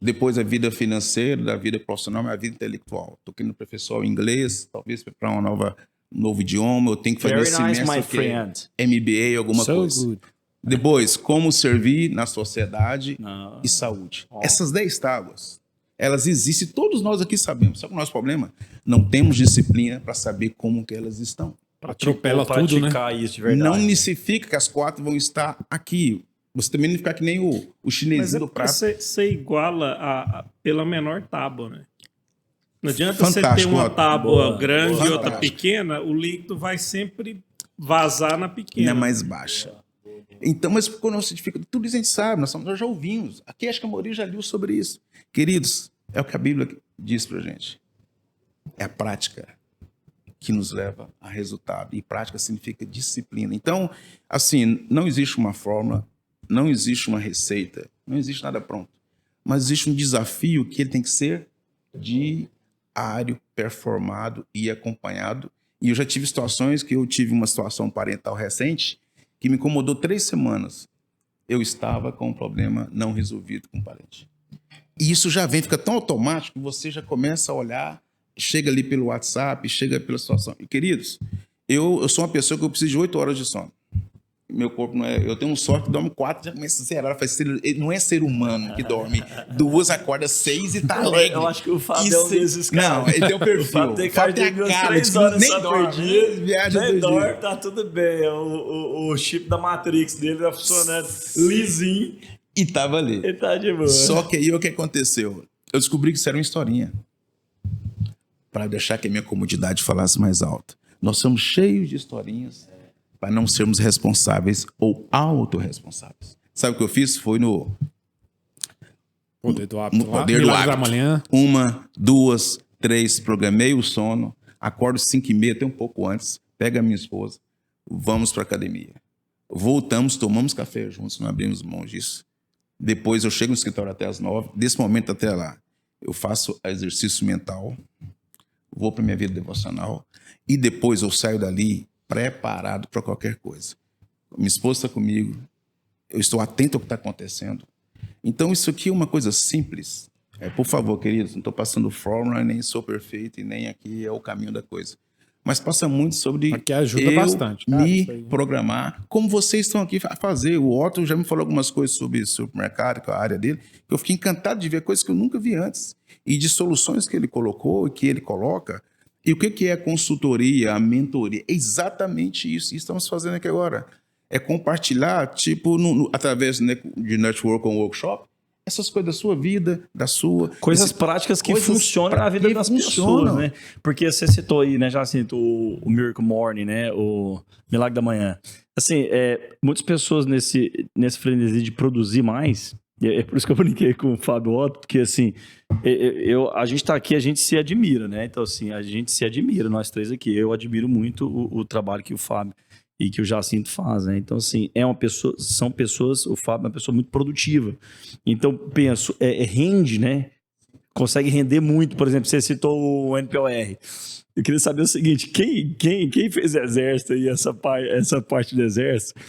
Depois a vida financeira, da vida profissional, a vida intelectual. Estou querendo professor inglês, talvez para um novo idioma. Eu tenho que fazer
Very
esse
nice,
semestre
my friend.
MBA, alguma
So
coisa.
good.
Depois, como servir na sociedade
Ah.
e saúde. Essas 10 tábuas, elas existem, todos nós aqui sabemos. Sabe o nosso problema? Não temos disciplina para saber como que elas estão.
Atropela tudo, né?
Praticar isso de verdade.
Não significa que as 4 vão estar aqui. Você também não ficar que nem o
Mas
chinesinho
é
do
porque
prato.
você iguala pela menor tábua, né? Não adianta você ter
Fantástico,
uma
Otto.
tábua
Boa,
grande
boa.
e outra
Fantástico.
pequena, o líquido vai sempre vazar na pequena.
Não é mais baixa. Então, mas quando você dificulta, tudo isso a gente sabe, nós já ouvimos. Aqui acho que a maioria já leu sobre isso. Queridos, é o que a Bíblia diz pra gente. É a prática que nos leva a resultado. E prática significa disciplina. Então, assim, não existe uma fórmula, não existe uma receita, não existe nada pronto. Mas existe um desafio que ele tem que ser diário, performado e acompanhado. E eu já tive situações que eu tive uma situação parental recente que me incomodou 3 semanas. Eu estava com um problema não resolvido com o parente. E isso já vem, fica tão automático que você já começa a olhar, chega ali pelo WhatsApp, chega pela situação. E, queridos, eu sou uma pessoa que eu preciso de 8 horas de sono. Meu corpo não é... Eu tenho um sorte que dorme 4, já começa a zerar. Ele não é ser humano que dorme 2, acorda 6 e tá alegre.
Eu acho que o Fábio é um desses caras.
Não, ele tem o perfil.
O Fábio tem
O Fábio
cara
tem
de
a
umas
cara,
3
diz que
horas
nem
só por
dorme,
dia.
viaja
Nem
2
dorme,
dias.
tá tudo bem. O chip da Matrix dele tá funcionando lisinho.
E tava ali.
Ele tá de boa.
Só que aí o que aconteceu? Eu descobri que isso era uma historinha. Para deixar que a minha comodidade falasse mais alto. Nós somos cheios de historinhas para não sermos responsáveis ou autorresponsáveis. Sabe o que eu fiz? Foi no
Poder do hábito.
no
lá.
poder do
Milagre da
hábito.
manhã.
1, 2, 3, programei o sono, acordo 5h30, até um pouco antes, pego a minha esposa, vamos para academia. Voltamos, tomamos café juntos, não abrimos mão disso. Depois eu chego no escritório até as 9, desse momento até lá, eu faço exercício mental, vou para minha vida devocional e depois eu saio dali preparado para qualquer coisa. Minha esposa está comigo, eu estou atento ao que está acontecendo. Então isso aqui é uma coisa simples. Por favor, queridos, não estou passando fórmula, nem sou perfeito e nem aqui é o caminho da coisa. Mas passa muito sobre
Aqui ajuda
eu
bastante, cara,
me
isso aí.
programar, como vocês estão aqui a fazer. O Otto já me falou algumas coisas sobre supermercado, que é a área dele, que eu fiquei encantado de ver coisas que eu nunca vi antes. E de soluções que ele colocou e que ele coloca. E o que é a consultoria, a mentoria? É exatamente isso. E estamos fazendo aqui agora. É compartilhar, tipo, através de network ou workshop, essas coisas da sua vida, da sua...
Coisas práticas que
coisas
funcionam na vida
que
das
funcionam.
pessoas, né? Porque você citou aí, né, Jacinto, o Miracle Morning, né? O Milagre da Manhã. Assim, muitas pessoas nesse frenesi de produzir mais, é por isso que eu brinquei com o Fábio Otto, porque assim, a gente tá aqui, a gente se admira, né? Então assim, a gente se admira, nós três aqui. Eu admiro muito o trabalho que o Fábio e que o Jacinto faz, né? Então, assim, são pessoas, o Fábio é uma pessoa muito produtiva. Então, penso, rende, né? Consegue render muito. Por exemplo, você citou o NPOR. Eu queria saber o seguinte, quem fez exército aí, essa parte do exército,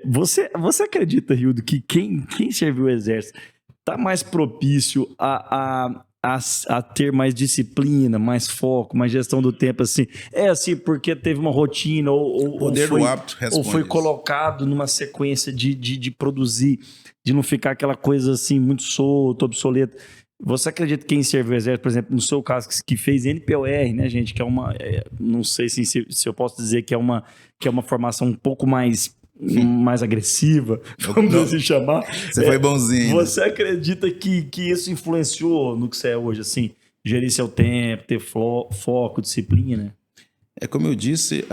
você acredita, Hildo, que quem serviu o exército tá mais propício a ter mais disciplina, mais foco, mais gestão do tempo, assim? É assim, porque teve uma rotina ou
Poder
foi,
do hábito responde
ou foi
isso.
colocado numa sequência de produzir, de não ficar aquela coisa assim, muito solta, obsoleta. Você acredita que quem serve o exército, por exemplo, no seu caso, que fez NPOR, né, gente, que é uma... não sei se eu posso dizer que é uma formação um pouco mais agressiva, vamos assim chamar.
Você foi bonzinho.
Você acredita que isso influenciou no que você é hoje, assim? Gerir seu tempo, ter foco, disciplina?
É como eu disse,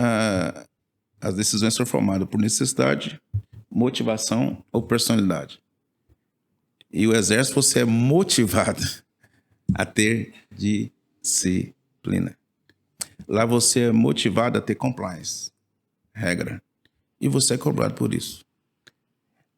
as decisões são formadas por necessidade, motivação ou personalidade. E o exército, você é motivado a ter disciplina. Lá você é motivado a ter compliance, regra. E você é cobrado por isso.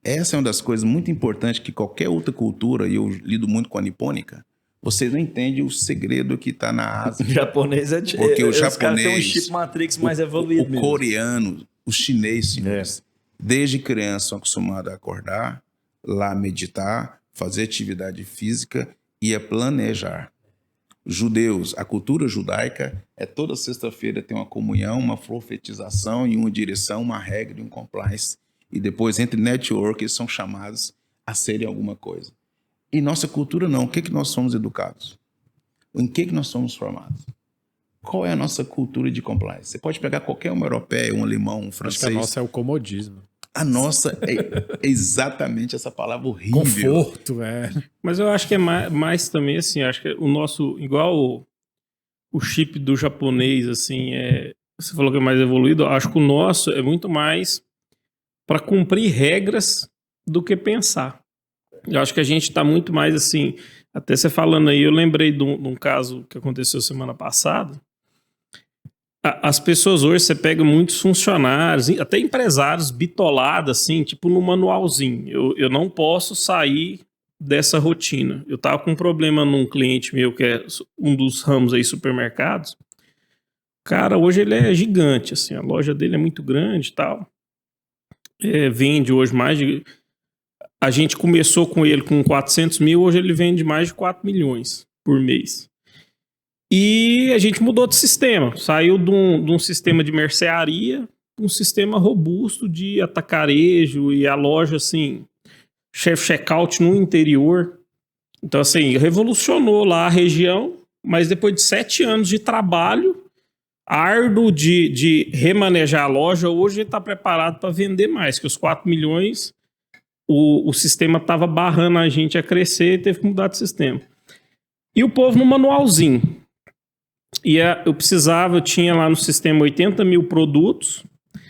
Essa é uma das coisas muito importantes que qualquer outra cultura, e eu lido muito com a nipônica, você não entende o segredo que está na Ásia.
O japonês
Porque o
os caras
japonês,
têm um chip Matrix mais evoluído
o
mesmo.
coreano, o chinês, senhores, desde criança são acostumados a acordar, lá meditar, fazer atividade física e é planejar. Judeus, a cultura judaica é toda sexta-feira tem uma comunhão, uma profetização e uma direção, uma regra e um compliance. E depois, entre network, eles são chamados a serem alguma coisa. E nossa cultura não. O que nós somos educados? Em que nós somos formados? Qual é a nossa cultura de compliance? Você pode pegar qualquer uma europeia, um alemão, um francês.
Acho que a nossa é o comodismo.
A nossa é exatamente essa palavra horrível.
Conforto,
Mas eu acho que é mais também, assim, acho que o nosso, igual o chip do japonês, assim, você falou que é mais evoluído, acho que o nosso é muito mais para cumprir regras do que pensar. Eu acho que a gente está muito mais, assim, até você falando aí, eu lembrei de um caso que aconteceu semana passada. As pessoas hoje, você pega muitos funcionários, até empresários bitolados, assim, tipo no manualzinho. Eu não posso sair dessa rotina. Eu tava com um problema num cliente meu, que é um dos ramos aí, supermercados. Cara, hoje ele é gigante, assim, a loja dele é muito grande e tal. Vende hoje mais de... A gente começou com ele com 400 mil, hoje ele vende mais de 4 milhões por mês. E a gente mudou de sistema. Saiu de um sistema de mercearia para um sistema robusto de atacarejo e a loja, assim, checkout no interior. Então, assim, revolucionou lá a região, mas depois de 7 anos de trabalho árduo de remanejar a loja, hoje ele está preparado para vender mais, que os 4 milhões, o sistema estava barrando a gente a crescer e teve que mudar de sistema. E o povo no manualzinho. E eu tinha lá no sistema 80 mil produtos,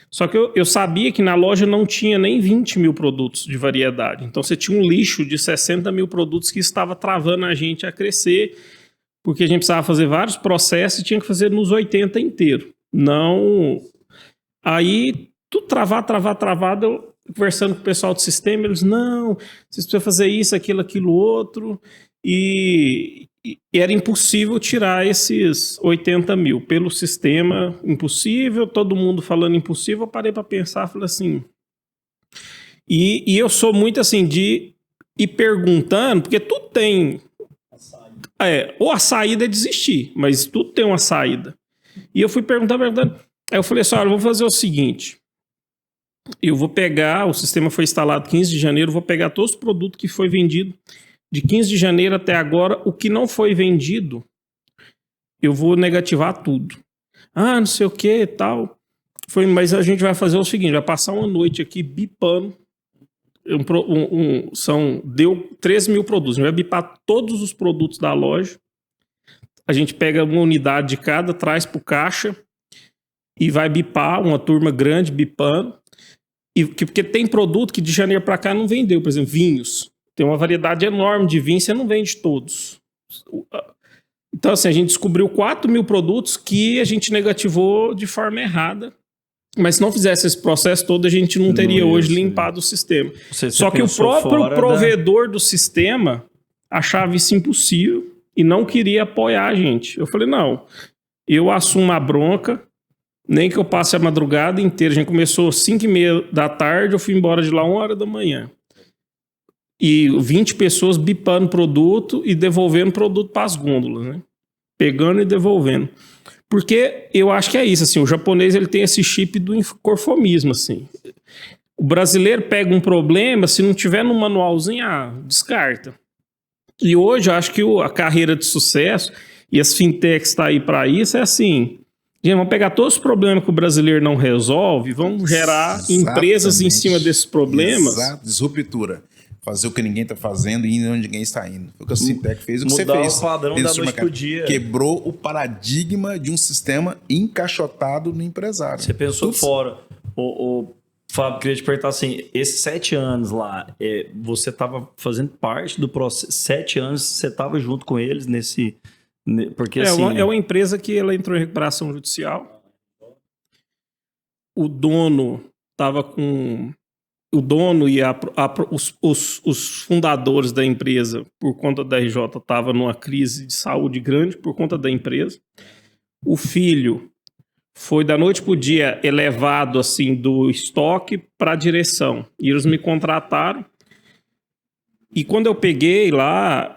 só que eu sabia que na loja não tinha nem 20 mil produtos de variedade. Então você tinha um lixo de 60 mil produtos que estava travando a gente a crescer, porque a gente precisava fazer vários processos e tinha que fazer nos 80 inteiro. Não... Aí, tudo travado, eu conversando com o pessoal do sistema, eles, não, vocês precisam fazer isso, aquilo, outro, e era impossível tirar esses 80 mil pelo sistema, impossível, todo mundo falando impossível, eu parei para pensar, falei assim, e eu sou muito assim de ir perguntando, porque tudo tem, ou a saída é desistir, mas tudo tem uma saída, e eu fui perguntando, aí eu falei assim, olha, eu vou fazer o seguinte, eu vou pegar, o sistema foi instalado 15 de janeiro, vou pegar todos os produtos que foi vendido de 15 de janeiro até agora, o que não foi vendido, eu vou negativar tudo. Ah, não sei o que e tal. Mas a gente vai fazer o seguinte, vai passar uma noite aqui bipando, deu 13 mil produtos, a gente vai bipar todos os produtos da loja, a gente pega uma unidade de cada, traz para o caixa e vai bipar, uma turma grande bipando, porque tem produto que de janeiro para cá não vendeu, por exemplo, vinhos. Tem uma variedade enorme de vinhos, você não vende todos. Então, assim, a gente descobriu 4 mil produtos que a gente negativou de forma errada. Mas se não fizesse esse processo todo, a gente não teria hoje limpado o sistema. Só que o próprio provedor do sistema achava isso impossível e não queria apoiar a gente. Eu falei, não, eu assumo a bronca, nem que eu passe a madrugada inteira. A gente começou às 5h30 da tarde, eu fui embora de lá 1h da manhã. E 20 pessoas bipando produto e devolvendo produto para as gôndolas, né? Pegando e devolvendo. Porque eu acho que é isso, assim, o japonês ele tem esse chip do conformismo, assim. O brasileiro pega um problema, se não tiver no manualzinho, descarta. E hoje eu acho que a carreira de sucesso, e as fintechs estão aí para isso, é assim, gente, vamos pegar todos os problemas que o brasileiro não resolve, vamos gerar empresas em cima desses problemas.
Exato, disruptura. Fazer o que ninguém está fazendo e ir onde ninguém está indo. Foi o que a Fintech fez, o que você fez.
Mudar o padrão da noite pro dia.
Quebrou o paradigma de um sistema encaixotado no empresário.
Você pensou fora. O Fábio, queria te perguntar assim, esses 7 anos lá, você estava fazendo parte do processo, 7 anos você estava junto com eles nesse... Porque, assim,
é uma empresa que ela entrou em recuperação judicial. O dono estava com... O dono e os fundadores da empresa, por conta da RJ, estavam numa crise de saúde grande por conta da empresa. O filho foi da noite para o dia elevado assim, do estoque para a direção. E eles me contrataram. E quando eu peguei lá,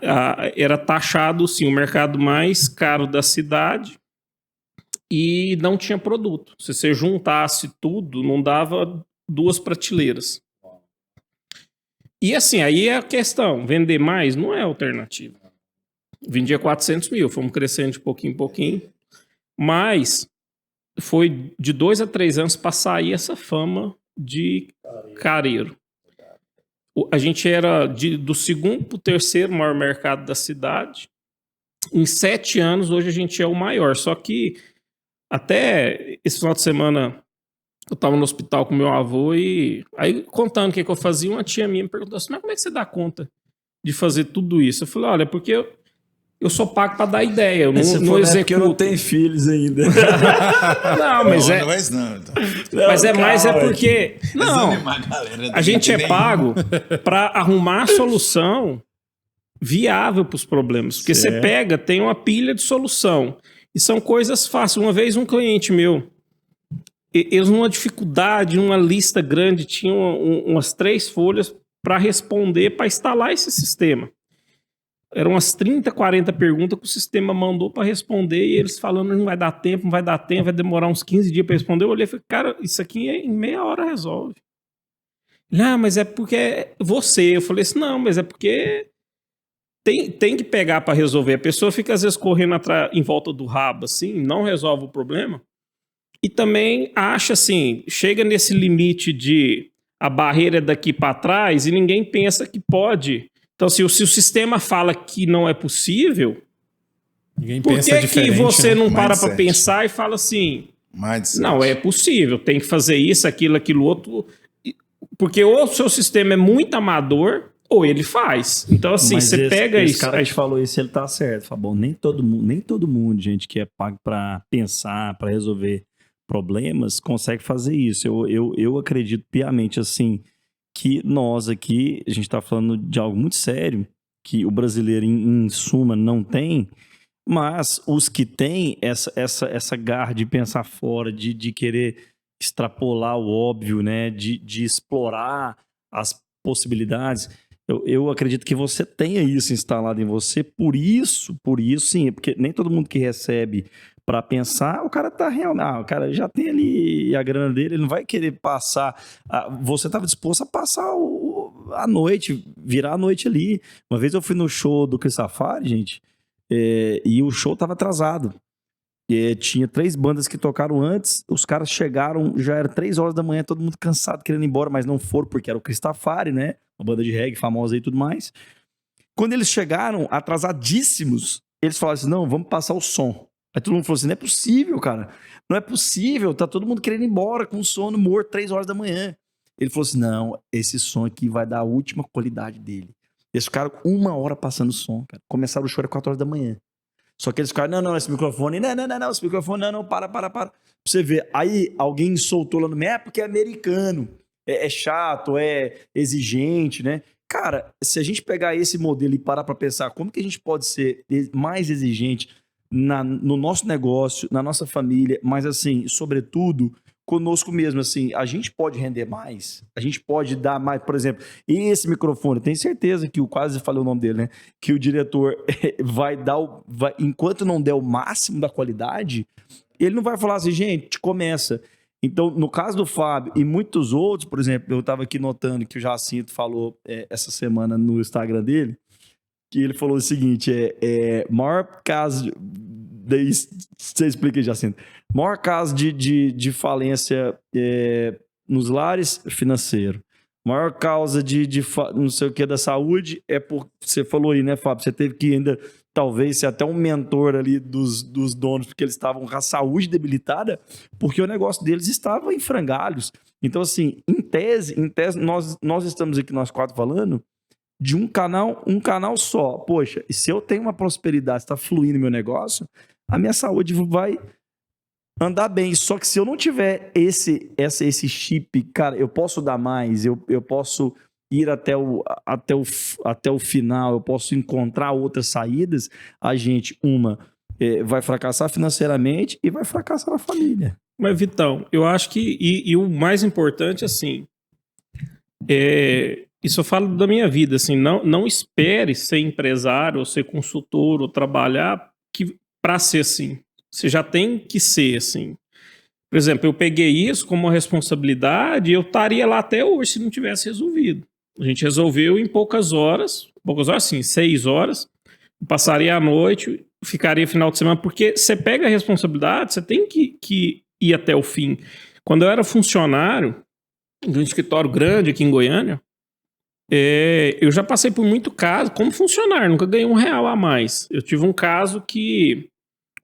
era taxado, sim, o mercado mais caro da cidade e não tinha produto. Se você juntasse tudo, não dava 2 prateleiras. E assim, aí é a questão, vender mais não é alternativa. Vendia 400 mil, fomos crescendo de pouquinho em pouquinho, mas foi de 2 a 3 anos para sair essa fama de careiro. A gente era do 2º para o 3º maior mercado da cidade. Em 7 anos, hoje a gente é o maior. Só que até esse final de semana eu estava no hospital com meu avô e aí contando o que eu fazia, uma tia minha me perguntou assim, mas como é que você dá conta de fazer tudo isso? Eu falei, olha, porque eu sou pago para dar ideia, eu não executo.
Porque eu não tenho filhos ainda.
Não, mas
Não, mas não. Então.
Mas é mais
calma,
porque... Não, a gente é pago para arrumar a solução viável para os problemas. Porque você pega, tem uma pilha de solução. E são coisas fáceis. Uma vez um cliente meu, eles numa dificuldade, numa lista grande, tinham umas 3 folhas para responder, para instalar esse sistema. Eram umas 30, 40 perguntas que o sistema mandou para responder e eles falando não vai dar tempo, vai demorar uns 15 dias para responder. Eu olhei e falei, cara, isso aqui em meia hora resolve. Não, mas é porque é você. Eu falei assim, não, mas é porque tem que pegar para resolver. A pessoa fica às vezes correndo em volta do rabo, assim, não resolve o problema. E também acha assim, chega nesse limite de a barreira daqui para trás e ninguém pensa que pode... Então, se o sistema fala que não é possível,
Ninguém
por
pensa
que
diferente,
você
né?
não para
Mindset.
para pensar e fala assim,
Mindset.
não, é possível, tem que fazer isso, aquilo outro, porque ou o seu sistema é muito amador, ou ele faz. Então, assim,
Mas
você pega
esse
isso...
cara que falou isso, ele tá certo, Fabão. Nem todo mundo, gente, que é pago para pensar, para resolver problemas, consegue fazer isso. Eu acredito piamente, assim, que nós aqui, a gente está falando de algo muito sério, que o brasileiro, em suma, não tem, mas os que têm essa garra de pensar fora, de querer extrapolar o óbvio, né? De explorar as possibilidades, eu acredito que você tenha isso instalado em você, por isso sim, porque nem todo mundo que recebe para pensar, o cara tá realmente... o cara já tem ali a grana dele, ele não vai querer passar... você estava disposto a passar a noite, virar a noite ali. Uma vez eu fui no show do Chris Safari, gente, e o show tava atrasado. Tinha 3 bandas que tocaram antes, os caras chegaram, já era 3 horas da manhã, todo mundo cansado, querendo ir embora, mas não foram, porque era o Chris Safari, né? Uma banda de reggae famosa e tudo mais. Quando eles chegaram, atrasadíssimos, eles falaram assim, não, vamos passar o som. Aí todo mundo falou assim, não é possível, cara. Não é possível, tá todo mundo querendo ir embora com sono morto, 3 horas da manhã. Ele falou assim, não, esse som aqui vai dar a última qualidade dele. Eles ficaram 1 hora passando o som, cara. Começaram o show às 4 horas da manhã. Só que eles ficaram, não, esse microfone, não, esse microfone, não, para. Pra você ver. Aí alguém soltou lá no meio, porque é americano, é chato, é exigente, né? Cara, se a gente pegar esse modelo e parar pra pensar como que a gente pode ser mais exigente no nosso negócio, na nossa família, mas assim, sobretudo, conosco mesmo, assim, a gente pode render mais, a gente pode dar mais, por exemplo, esse microfone, tenho certeza que quase falei o nome dele, né, que o diretor vai dar, enquanto não der o máximo da qualidade, ele não vai falar assim, gente, começa. Então, no caso do Fábio e muitos outros, por exemplo, eu estava aqui notando que o Jacinto falou essa semana no Instagram dele, que ele falou o seguinte, maior caso, daí você explica aí, Jacinto, maior caso de falência nos lares, financeiro. Maior causa de não sei o que da saúde é por, você falou aí, né, Fábio, você teve que ainda, talvez, ser até um mentor ali dos donos, porque eles estavam com a saúde debilitada, porque o negócio deles estava em frangalhos. Então, assim, em tese nós estamos aqui, nós 4 falando, de um canal só. Poxa, e se eu tenho uma prosperidade, está fluindo meu negócio, a minha saúde vai andar bem. Só que se eu não tiver esse chip, cara, eu posso dar mais, eu posso ir até o final, eu posso encontrar outras saídas, a gente, vai fracassar financeiramente e vai fracassar na família.
Mas, Vitão, eu acho que, e o mais importante, assim, isso eu falo da minha vida, assim, não espere ser empresário, ou ser consultor, ou trabalhar para ser assim. Você já tem que ser assim. Por exemplo, eu peguei isso como uma responsabilidade e eu estaria lá até hoje se não tivesse resolvido. A gente resolveu em poucas horas, assim, 6 horas, passaria a noite, ficaria final de semana, porque você pega a responsabilidade, você tem que ir até o fim. Quando eu era funcionário de um escritório grande aqui em Goiânia, eu já passei por muito caso como funcionário, nunca ganhei R$1 a mais. Eu tive um caso que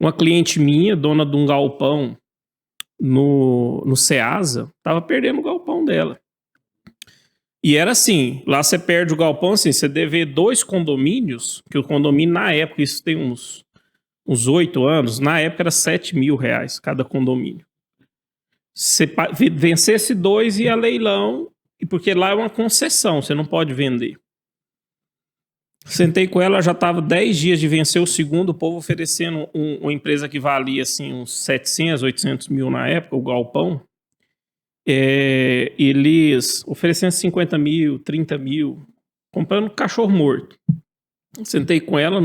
uma cliente minha, dona de um galpão no Ceasa, estava perdendo o galpão dela. E era assim, lá você perde o galpão, assim, você deve 2 condomínios, que o condomínio na época, isso tem uns 8 anos, na época era R$7.000 cada condomínio. Se vencesse 2 ia leilão, porque lá é uma concessão, você não pode vender. Sentei com ela, já estava 10 dias de vencer o segundo, o povo oferecendo uma empresa que valia assim, uns 700, 800 mil na época, o galpão. Eles oferecendo 50 mil, 30 mil, comprando cachorro morto. Sentei com ela,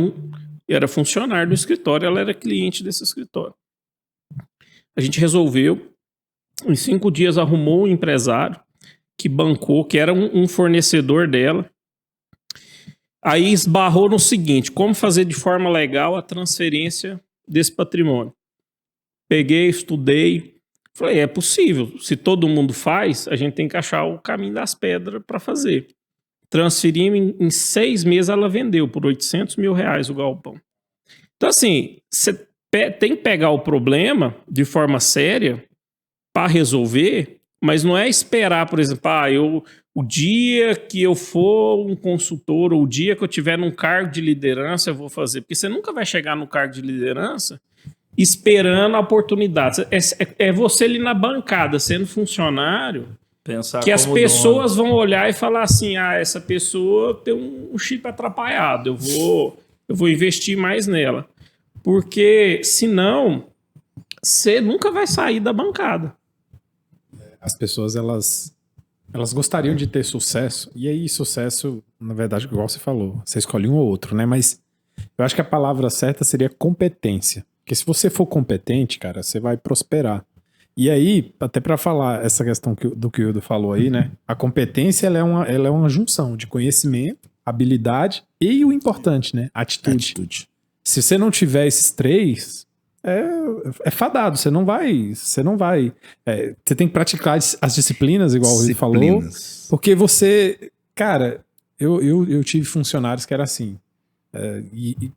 era funcionário do escritório, ela era cliente desse escritório. A gente resolveu, em 5 dias arrumou um empresário que bancou, que era um fornecedor dela. Aí esbarrou no seguinte, como fazer de forma legal a transferência desse patrimônio. Peguei, estudei, falei, é possível, se todo mundo faz, a gente tem que achar o caminho das pedras para fazer. Transferimos, em 6 meses ela vendeu por R$800 mil o galpão. Então assim, você tem que pegar o problema de forma séria para resolver, mas não é esperar, por exemplo, o dia que eu for um consultor, ou o dia que eu tiver num cargo de liderança, eu vou fazer. Porque você nunca vai chegar no cargo de liderança esperando a oportunidade. É você ali na bancada, sendo funcionário,
Pensar
que as
como
pessoas
dono.
vão olhar e falar assim, essa pessoa tem um chip atrapalhado, eu vou investir mais nela. Porque, senão, você nunca vai sair da bancada.
As pessoas, elas gostariam de ter sucesso, e aí sucesso, na verdade, igual você falou, você escolhe um ou outro, né? Mas eu acho que a palavra certa seria competência. Porque se você for competente, cara, você vai prosperar. E aí, até para falar essa questão do que o Hildo falou aí, né? A competência, ela é uma junção de conhecimento, habilidade e o importante, né? Atitude. Se você não tiver esses 3... É fadado, você não vai. Você tem que praticar as disciplinas, igual o Rui falou. Porque você. Cara, eu tive funcionários que era assim. E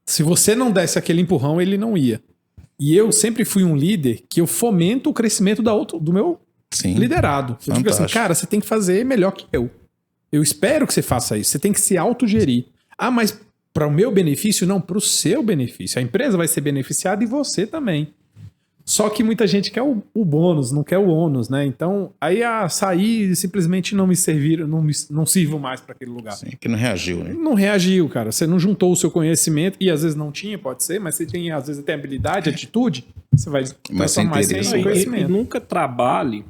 se você não desse aquele empurrão, ele não ia. E eu sempre fui um líder que eu fomento o crescimento do meu liderado. Eu digo assim, cara, você tem que fazer melhor que eu. Eu espero que você faça isso. Você tem que se autogerir. Mas para o meu benefício? Não, para o seu benefício. A empresa vai ser beneficiada e você também. Só que muita gente quer o bônus, não quer o ônus, né? Então, aí sair simplesmente não me serviram, não sirvo mais para aquele lugar.
Sim, que não reagiu, né?
Não reagiu, cara. Você não juntou o seu conhecimento, e às vezes não tinha, pode ser, mas você tem, às vezes, até habilidade, atitude, você vai transformar isso em conhecimento.
E nunca trabalhe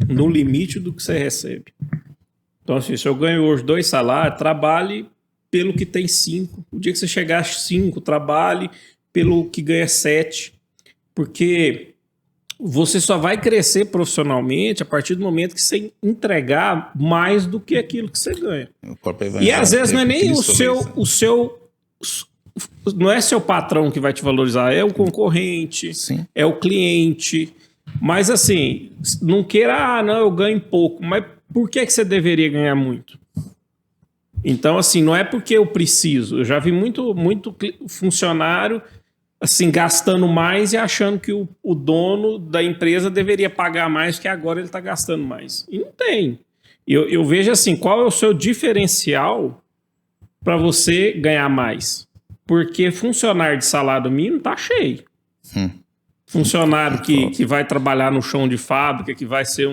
no limite do que você recebe. Então, assim, se eu ganho hoje 2 salários, trabalhe pelo que tem 5. O dia que você chegar a 5, trabalhe pelo que ganha 7. Porque você só vai crescer profissionalmente a partir do momento que você entregar mais do que aquilo que você ganha. E às vezes não é nem o seu não é seu patrão que vai te valorizar, é o concorrente, é o cliente. Mas assim, não queira, não, eu ganho pouco. Mas por que você deveria ganhar muito? Então, assim, não é porque eu preciso. Eu já vi muito funcionário assim, gastando mais e achando que o dono da empresa deveria pagar mais, que agora ele está gastando mais. E não tem. Eu vejo assim, qual é o seu diferencial para você ganhar mais? Porque funcionário de salário mínimo tá cheio. Funcionário que vai trabalhar no chão de fábrica, que vai ser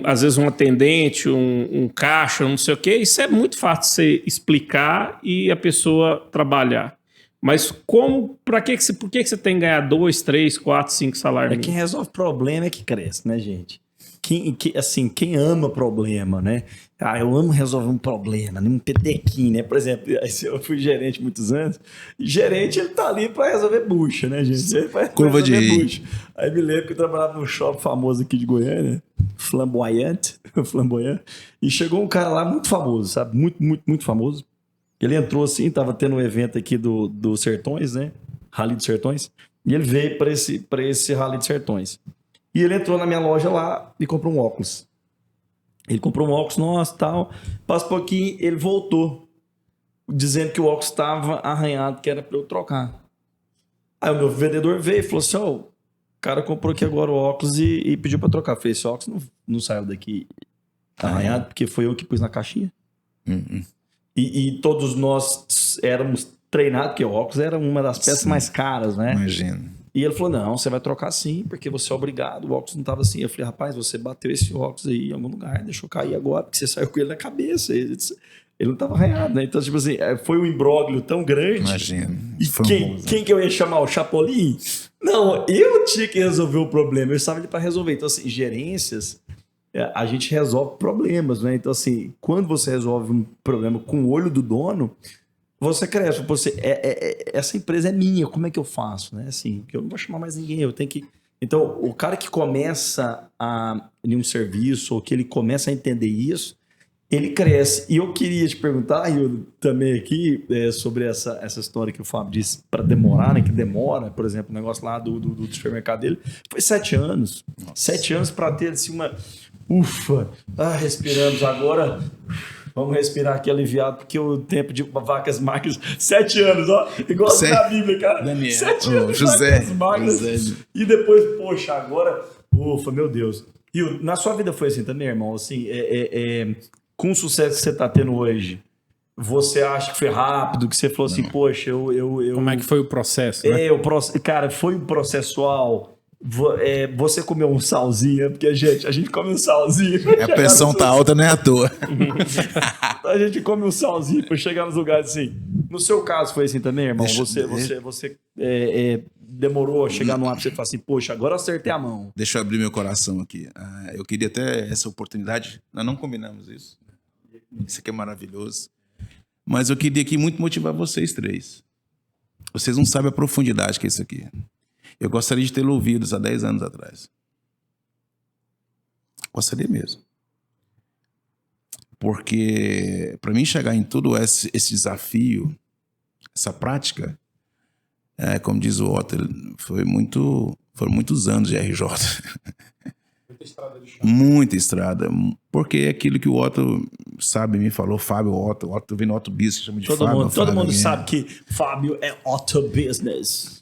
às vezes um atendente, um caixa, não sei o quê, isso é muito fácil de você explicar e a pessoa trabalhar. Mas por que você tem que ganhar 2, 3, 4, 5 salários?
Quem resolve problema é que cresce, né, gente? quem ama problema, né? Ah, eu amo resolver um problema, num petequim, né? Por exemplo, eu fui gerente muitos anos, e gerente, ele tá ali pra resolver bucha, né, gente? Ele vai
Curva de
resolver
rir.
bucha. Aí me lembro que eu trabalhava num shopping famoso aqui de Goiânia, Flamboyant, e chegou um cara lá muito famoso, sabe? Muito famoso. Ele entrou assim, tava tendo um evento aqui do Sertões, né? Rally dos Sertões. E ele veio para esse Rally dos Sertões. E ele entrou na minha loja lá e comprou um óculos. Ele comprou um óculos nosso e tal. Passa um pouquinho, ele voltou, dizendo que o óculos estava arranhado, que era para eu trocar. Aí o meu vendedor veio e falou assim: ó, o cara comprou aqui agora o óculos e pediu para trocar. Eu falei: esse óculos não saiu daqui arranhado, porque foi eu que pus na caixinha. E todos nós éramos treinados, porque o óculos era uma das peças mais caras, né?
Imagina.
E ele falou: não, você vai trocar sim, porque você é obrigado, o óculos não estava assim. Eu falei: rapaz, você bateu esse óculos aí em algum lugar, deixou cair agora, porque você saiu com ele na cabeça. Ele não estava arranhado, né? Então, tipo assim, foi um imbróglio tão grande.
Imagina.
E quem que eu ia chamar? O Chapolin? Não, eu tinha que resolver o problema, eu estava ali para resolver. Então, assim, gerências, a gente resolve problemas, né? Então, assim, quando você resolve um problema com o olho do dono, você cresce. Essa empresa é minha, como é que eu faço? Né? Assim, eu não vou chamar mais ninguém, eu tenho que... Então, o cara que começa em um serviço, ou que ele começa a entender isso, ele cresce. E eu queria te perguntar, eu também aqui, sobre essa história que o Fábio disse, para demorar, né? Que demora, por exemplo, o negócio lá do supermercado dele, foi 7 anos. Nossa. 7 anos para ter assim, uma... Ufa! Respiramos agora... Vamos respirar aqui aliviado, porque o tempo de vacas magras, 7 anos, ó, igual na Bíblia, cara.
Daniel,
7 anos de
José,
vacas magras. E depois, poxa, agora, ufa, meu Deus. E na sua vida foi assim também, irmão? Assim, com o sucesso que você está tendo hoje, você acha que foi rápido, que você falou assim, poxa,
Como é que foi o processo, né?
Cara, foi um processual. Você comeu um salzinho, porque a gente come um salzinho.
A pressão tá alta, não é à toa.
A gente come um salzinho para chegar nos lugares assim. No seu caso foi assim também, irmão? Você demorou a chegar no ápice e falar assim, poxa, agora eu acertei a mão.
Deixa eu abrir meu coração aqui. Eu queria até essa oportunidade. Nós não combinamos isso. Isso aqui é maravilhoso. Mas eu queria aqui muito motivar vocês 3. Vocês não sabem a profundidade que é isso aqui. Eu gostaria de tê-lo ouvido há 10 anos atrás. Gostaria mesmo. Porque para mim chegar em todo esse desafio, essa prática, como diz o Otto, foram muitos anos de RJ. Muita estrada de chão. Muita estrada. Porque é aquilo que o Otto sabe, me falou, Fábio Otto vem no Otto Business, chama de Fábio.
Todo mundo sabe que Fábio é Otto Business.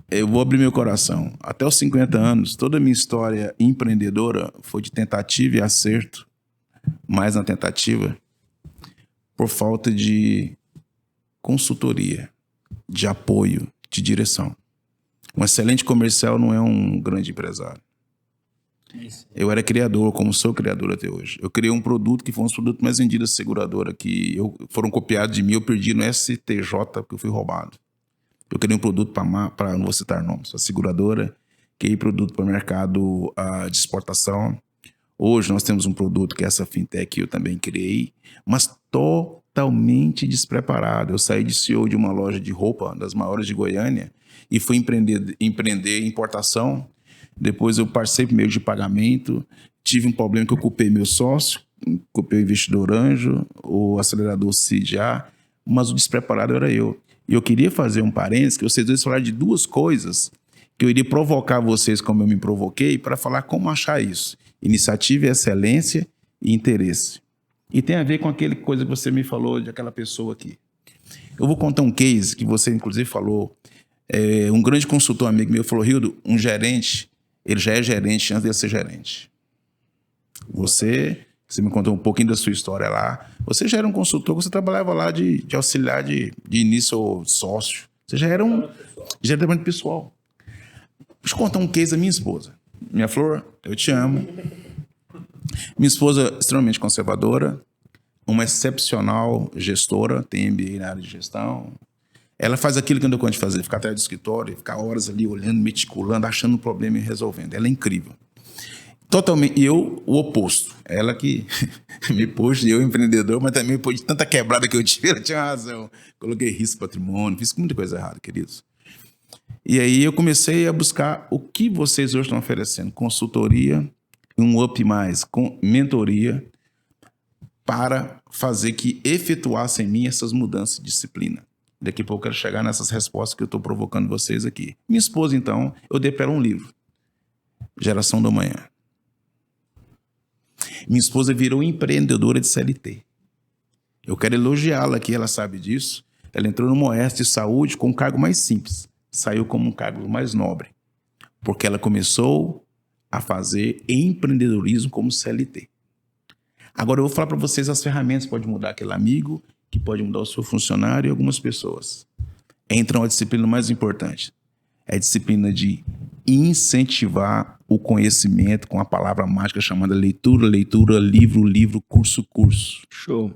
Eu vou abrir meu coração. Até os 50 anos, toda a minha história empreendedora foi de tentativa e acerto, mais na tentativa, por falta de consultoria, de apoio, de direção. Um excelente comercial não é um grande empresário. Eu era criador, como sou criador até hoje. Eu criei um produto que foi um dos produtos mais vendidos da seguradora, que foram copiados de mim, eu perdi no STJ, porque eu fui roubado. Eu criei um produto para, não vou citar nomes, a seguradora, criei produto para o mercado de exportação. Hoje nós temos um produto que é essa fintech que eu também criei, mas totalmente despreparado. Eu saí de CEO de uma loja de roupa, das maiores de Goiânia, e fui empreender importação. Depois eu passei por meio de pagamento, tive um problema que eu culpei meu sócio, culpei o investidor anjo, o acelerador CIDA, mas o despreparado era eu. E eu queria fazer um parênteses, que vocês dois falaram de 2 coisas que eu iria provocar vocês, como eu me provoquei, para falar como achar isso. Iniciativa, excelência e interesse. E tem a ver com aquela coisa que você me falou de aquela pessoa aqui. Eu vou contar um case que você, inclusive, falou. Um grande consultor amigo meu falou, Rildo, um gerente, ele já é gerente antes de ser gerente. Você me contou um pouquinho da sua história lá. Você já era um consultor, você trabalhava lá de auxiliar de início ou sócio. Você já era trabalho pessoal. Deixa eu contar um case da minha esposa. Minha Flor, eu te amo. Minha esposa é extremamente conservadora, uma excepcional gestora, tem MBA na área de gestão. Ela faz aquilo que eu não gosto de fazer, ficar atrás do escritório, ficar horas ali olhando, meticulando, achando um problema e resolvendo. Ela é incrível. Totalmente. E eu, o oposto. Ela que me pôs, eu empreendedor, mas também pôs de tanta quebrada que eu tive, ela tinha razão. Coloquei risco patrimônio, fiz muita coisa errada, queridos. E aí eu comecei a buscar o que vocês hoje estão oferecendo. Consultoria, um up mais, com mentoria, para fazer que efetuasse em mim essas mudanças de disciplina. Daqui a pouco eu quero chegar nessas respostas que eu estou provocando vocês aqui. Minha esposa, então, eu dei para ela um livro. Geração do Amanhã. Minha esposa virou empreendedora de CLT. Eu quero elogiá-la aqui, ela sabe disso. Ela entrou no Moeste de Saúde com um cargo mais simples. Saiu como um cargo mais nobre. Porque ela começou a fazer empreendedorismo como CLT. Agora eu vou falar para vocês as ferramentas que podem mudar aquele amigo, que pode mudar o seu funcionário e algumas pessoas. Entra uma disciplina mais importante. É a disciplina de incentivar o conhecimento com a palavra mágica chamada leitura, leitura, livro, livro, curso, curso.
Show.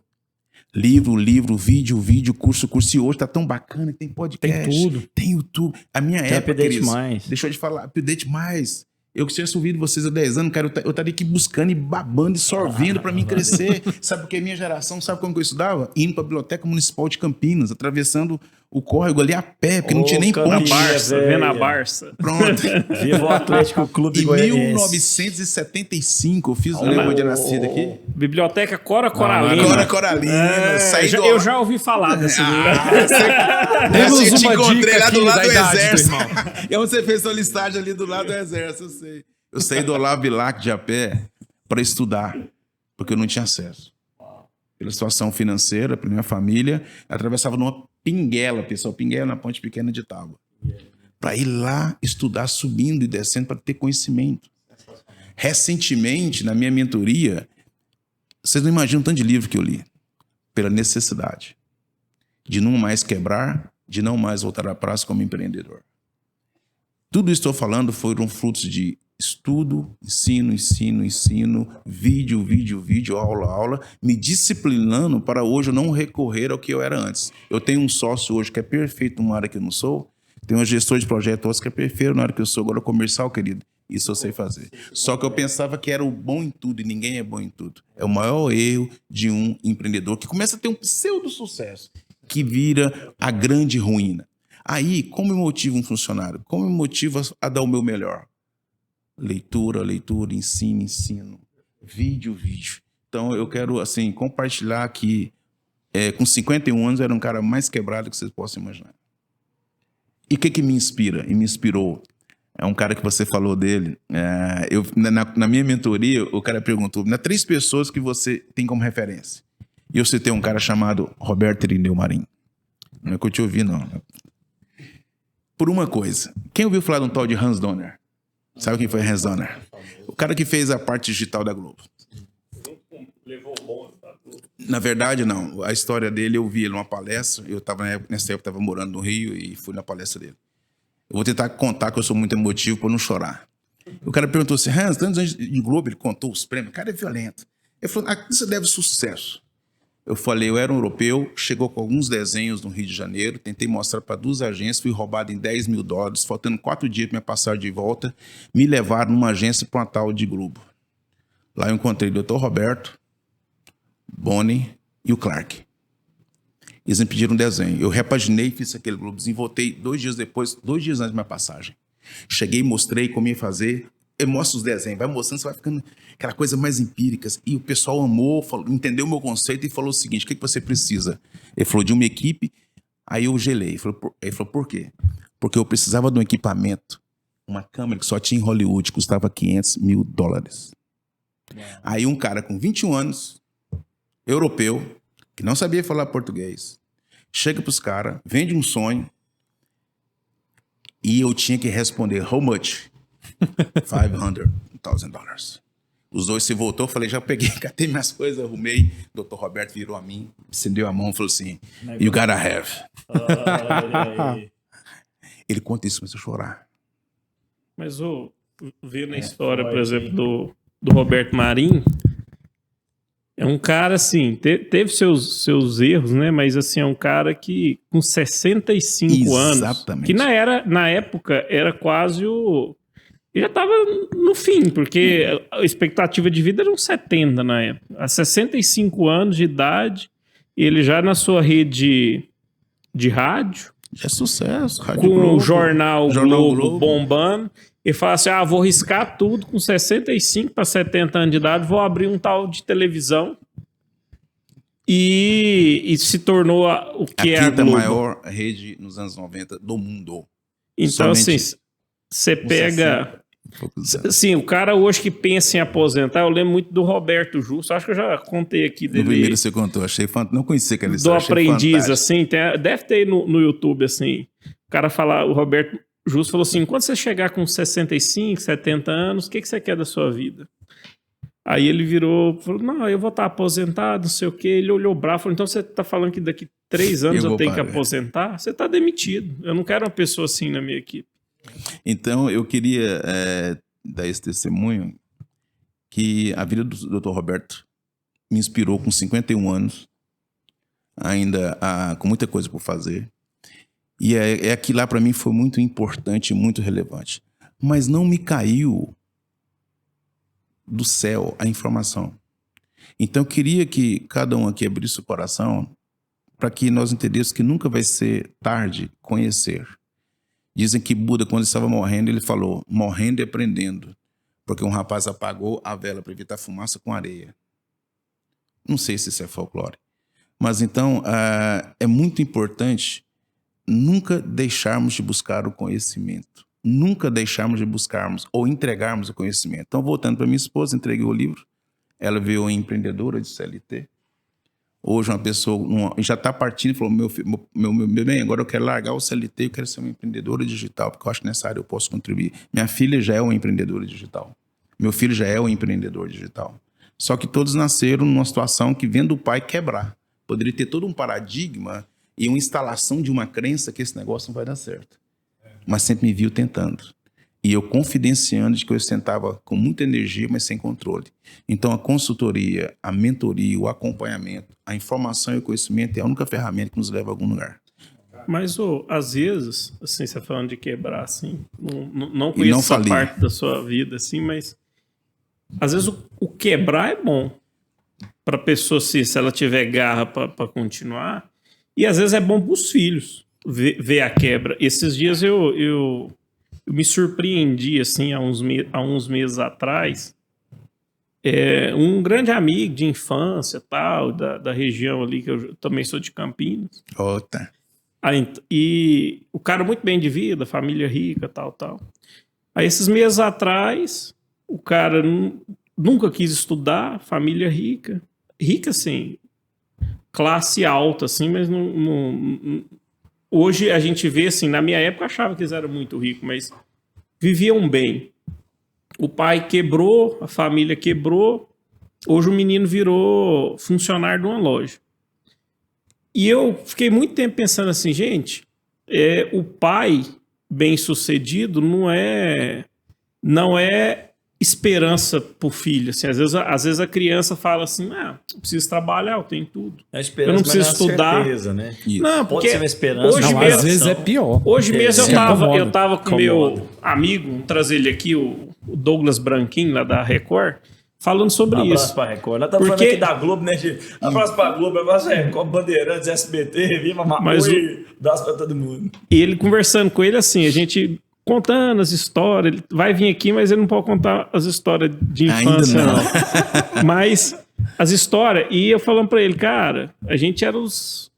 Livro, livro, vídeo, vídeo, curso, curso. E hoje tá tão bacana, tem podcast.
Tem tudo.
Tem YouTube. A minha
Tem
época,
update
queridos,
mais.
deixa eu te falar, update mais. Eu que tinha ouvido vocês há 10 anos, cara, eu estaria aqui buscando e babando e sorvendo para mim crescer. Sabe porque a minha geração, sabe como que eu estudava? Indo para a Biblioteca Municipal de Campinas, atravessando o córrego ali a pé, porque não tinha nem
Campinha,
ponte.
Barça,
velho.
vendo a Barça.
Pronto.
Viva o Atlético Clube
Em
Goianiense.
1975, eu fiz o lembro de nascido aqui.
Biblioteca Cora Coralina.
Cora Coralina, saí do...
Eu já ouvi falar desse livro.
Temos
eu te
uma
encontrei
dica
lá do
aqui
lado
da
do
idade do
exército.
irmão.
É onde você fez sua listagem ali do lado do exército, eu sei. Eu saí do Olavo Bilac de a pé para estudar, porque eu não tinha acesso. Pela situação financeira, pela minha família, eu atravessava numa pinguela, pessoal, pinguela na Ponte Pequena de Tábua. Para ir lá estudar, subindo e descendo, para ter conhecimento. Recentemente, na minha mentoria, vocês não imaginam o tanto de livro que eu li. Pela necessidade de não mais quebrar, de não mais voltar à praça como empreendedor. Tudo isso que estou falando foram frutos de estudo, ensino, vídeo, aula, me disciplinando para hoje eu não recorrer ao que eu era antes. Eu tenho um sócio hoje que é perfeito numa área que eu não sou, tenho um gestor de projeto hoje que é perfeito na área que eu sou, agora comercial, querido. Isso eu sei fazer. Só que eu pensava que era o bom em tudo e ninguém é bom em tudo. É o maior erro de um empreendedor que começa a ter um pseudo-sucesso, que vira a grande ruína. Aí, como eu motivo um funcionário? Como eu motivo a dar o meu melhor? Leitura, ensino, vídeo. Então, eu quero, assim, compartilhar que com 51 anos eu era um cara mais quebrado que vocês possam imaginar. E o que me inspira? E me inspirou. É um cara que você falou dele. Na minha mentoria, o cara perguntou, 3 pessoas que você tem como referência. E eu citei um cara chamado Roberto Irineu Marim. Não é que eu te ouvi, não. Por uma coisa. Quem ouviu falar de um tal de Hans Donner? Sabe quem foi Hans Donner? O cara que fez a parte digital da Globo. Na verdade, não. A história dele, eu vi ele numa palestra. Nessa época, eu estava morando no Rio e fui na palestra dele. Eu vou tentar contar que eu sou muito emotivo para não chorar. O cara perguntou assim, Hans, tantos anos de Globo, ele contou os prêmios. O cara é violento. Ele falou, a que você deve sucesso? Eu falei, eu era um europeu, chegou com alguns desenhos no Rio de Janeiro, tentei mostrar para 2 agências, fui roubado em $10 mil, faltando 4 dias para minha passagem de volta, me levaram numa agência para uma tal de Globo. Lá eu encontrei o Dr. Roberto, Boni e o Clark. Eles me pediram um desenho. Eu repaginei, fiz aquele Globo, desenvoltei 2 dias depois, 2 dias antes da minha passagem. Cheguei, mostrei como ia fazer. Eu mostro os desenhos, vai mostrando, você vai ficando aquela coisa mais empírica. E o pessoal amou, entendeu o meu conceito e falou o seguinte, o que você precisa? Ele falou de uma equipe, aí eu gelei. Ele falou, por quê? Porque eu precisava de um equipamento, uma câmera que só tinha em Hollywood, custava $500 mil. Aí um cara com 21 anos, europeu, que não sabia falar português, chega para os caras, vende um sonho, e eu tinha que responder, how much? $500,000. Os dois se voltou, falei, já peguei, catei minhas coisas, arrumei. Dr. Roberto virou a mim, estendeu a mão e falou assim, you gotta have. Ele conta isso, começou a chorar.
Mas vendo a história, por exemplo, do Roberto Marim, é um cara, assim, teve seus erros, né? Mas, assim, é um cara que, com 65 anos, que na época era quase Ele já estava no fim, porque a expectativa de vida era uns 70 na época. A 65 anos de idade, ele já na sua rede de rádio,
É sucesso. Rádio
com
Globo,
o jornal Globo
Globo.
bombando, e fala assim, vou riscar tudo com 65 para 70 anos de idade, vou abrir um tal de televisão. E se tornou o que é a
quinta
Globo.
maior rede nos anos 90 do mundo.
Então,
Somente
assim, você pega...
poucos anos.
Sim, o cara hoje que pensa em aposentar, eu lembro muito do Roberto Justo, acho que eu já contei aqui
No
dele.
primeiro você contou, achei fantástico. Não conhecia aquela
Do
história, achei
aprendiz,
fantástico.
assim, deve ter no YouTube, assim. O cara fala, o Roberto Justo falou assim: quando você chegar com 65, 70 anos, o que você quer da sua vida? Aí ele virou, falou: não, eu vou estar aposentado, não sei o quê. Ele olhou bravo, falou: então você tá falando que daqui 3 anos eu tenho que aposentar? Você tá demitido. Eu não quero uma pessoa assim na minha equipe.
Então, eu queria dar esse testemunho que a vida do Dr. Roberto me inspirou com 51 anos, ainda com muita coisa por fazer. E aquilo lá para mim foi muito importante, muito relevante. Mas não me caiu do céu a informação. Então, eu queria que cada um aqui abrisse o coração para que nós entendêssemos que nunca vai ser tarde conhecer. Dizem que Buda, quando estava morrendo, ele falou, morrendo e aprendendo, porque um rapaz apagou a vela para evitar fumaça com areia. Não sei se isso é folclore. Mas então, é muito importante nunca deixarmos de buscar o conhecimento. Nunca deixarmos de buscarmos ou entregarmos o conhecimento. Então, voltando para minha esposa, entreguei o livro. Ela veio empreendedora de CLT. Hoje uma pessoa já está partindo e falou, meu bem, agora eu quero largar o CLT, eu quero ser uma empreendedora digital, porque eu acho que nessa área eu posso contribuir. Minha filha já é uma empreendedora digital. Meu filho já é um empreendedor digital. Só que todos nasceram numa situação que vendo o pai quebrar. Poderia ter todo um paradigma e uma instalação de uma crença que esse negócio não vai dar certo. Mas sempre me viu tentando. E eu confidenciando de que eu sentava com muita energia, mas sem controle. Então, a consultoria, a mentoria, o acompanhamento, a informação e o conhecimento é a única ferramenta que nos leva a algum lugar.
Mas, às vezes, assim, você falando de quebrar, assim, não conheço essa parte da sua vida, assim, mas às vezes o quebrar é bom para a pessoa, se ela tiver garra para continuar, e às vezes é bom para os filhos ver a quebra. Esses dias eu me surpreendi, assim, há uns meses atrás, um grande amigo de infância, tal, da região ali, que eu também sou de Campinas.
Outra.
E o cara muito bem de vida, família rica, tal. Aí esses meses atrás, o cara nunca quis estudar, família rica. Rica, assim, classe alta, assim, mas não... Hoje a gente vê, assim, na minha época eu achava que eles eram muito ricos, mas viviam bem. O pai quebrou, a família quebrou, hoje o menino virou funcionário de uma loja. E eu fiquei muito tempo pensando assim, gente, o pai bem-sucedido não é esperança pro filho. Assim, às vezes a criança fala assim, eu preciso trabalhar, eu tenho tudo.
A esperança,
eu não preciso estudar.
Certeza, né?
Não,
Pode
porque
ser uma esperança.
hoje
Não,
mesmo,
às vezes é pior.
Hoje mesmo eu tava com
Incomoda.
meu amigo, vou trazer ele aqui, o Douglas Branquinho, lá da Record, falando sobre
Abraço
isso.
pra Record. Nós estamos falando aqui da Globo, né, gente? Abraço pra Globo, abraço pra Record, Bandeirantes, SBT, Viva
Mas
Maui, abraço pra todo mundo.
E ele conversando com ele assim, a gente contando as histórias, ele vai vir aqui, mas ele não pode contar as histórias de infância,
Ainda
não. Mas as histórias, e eu falando pra ele, cara, a gente era os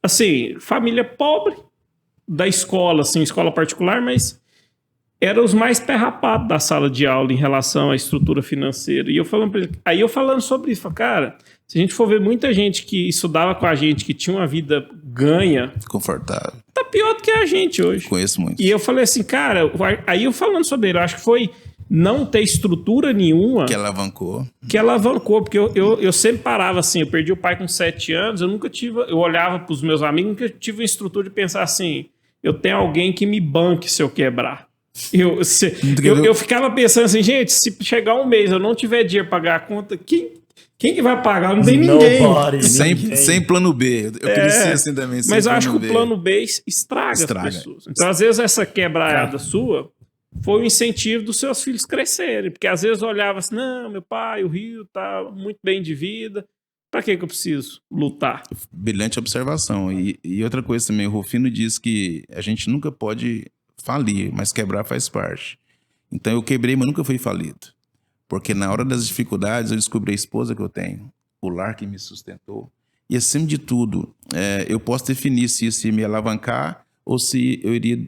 assim, família pobre da escola, assim, escola particular, mas eram os mais perrapados da sala de aula em relação à estrutura financeira. E eu falando pra ele, aí eu falando sobre isso, cara, se a gente for ver muita gente que estudava com a gente, que tinha uma vida ganha,
Confortável.
tá pior do que a gente hoje.
Conheço muito.
E eu falei assim, cara, aí eu falando sobre ele, eu acho que foi não ter estrutura nenhuma
Que alavancou.
porque eu sempre parava assim, eu perdi o pai com 7 anos, eu olhava pros meus amigos, nunca tive uma estrutura de pensar assim, eu tenho alguém que me banque se eu quebrar. Eu ficava pensando assim, gente, se chegar um mês eu não tiver dinheiro pra pagar a conta, quem que vai pagar? Não tem ninguém.
Sem plano B. Eu queria ser assim também.
Mas eu acho que o plano B estraga as pessoas. Então, às vezes, essa quebrada sua foi o incentivo dos seus filhos crescerem. Porque às vezes olhava assim, não, meu pai, o Rio tá muito bem de vida, pra que eu preciso lutar?
Brilhante observação. E outra coisa também, o Rufino diz que a gente nunca pode falir, mas quebrar faz parte. Então eu quebrei, mas nunca fui falido. Porque na hora das dificuldades eu descobri a esposa que eu tenho, o lar que me sustentou. E acima de tudo, eu posso definir se isso ia me alavancar ou se eu iria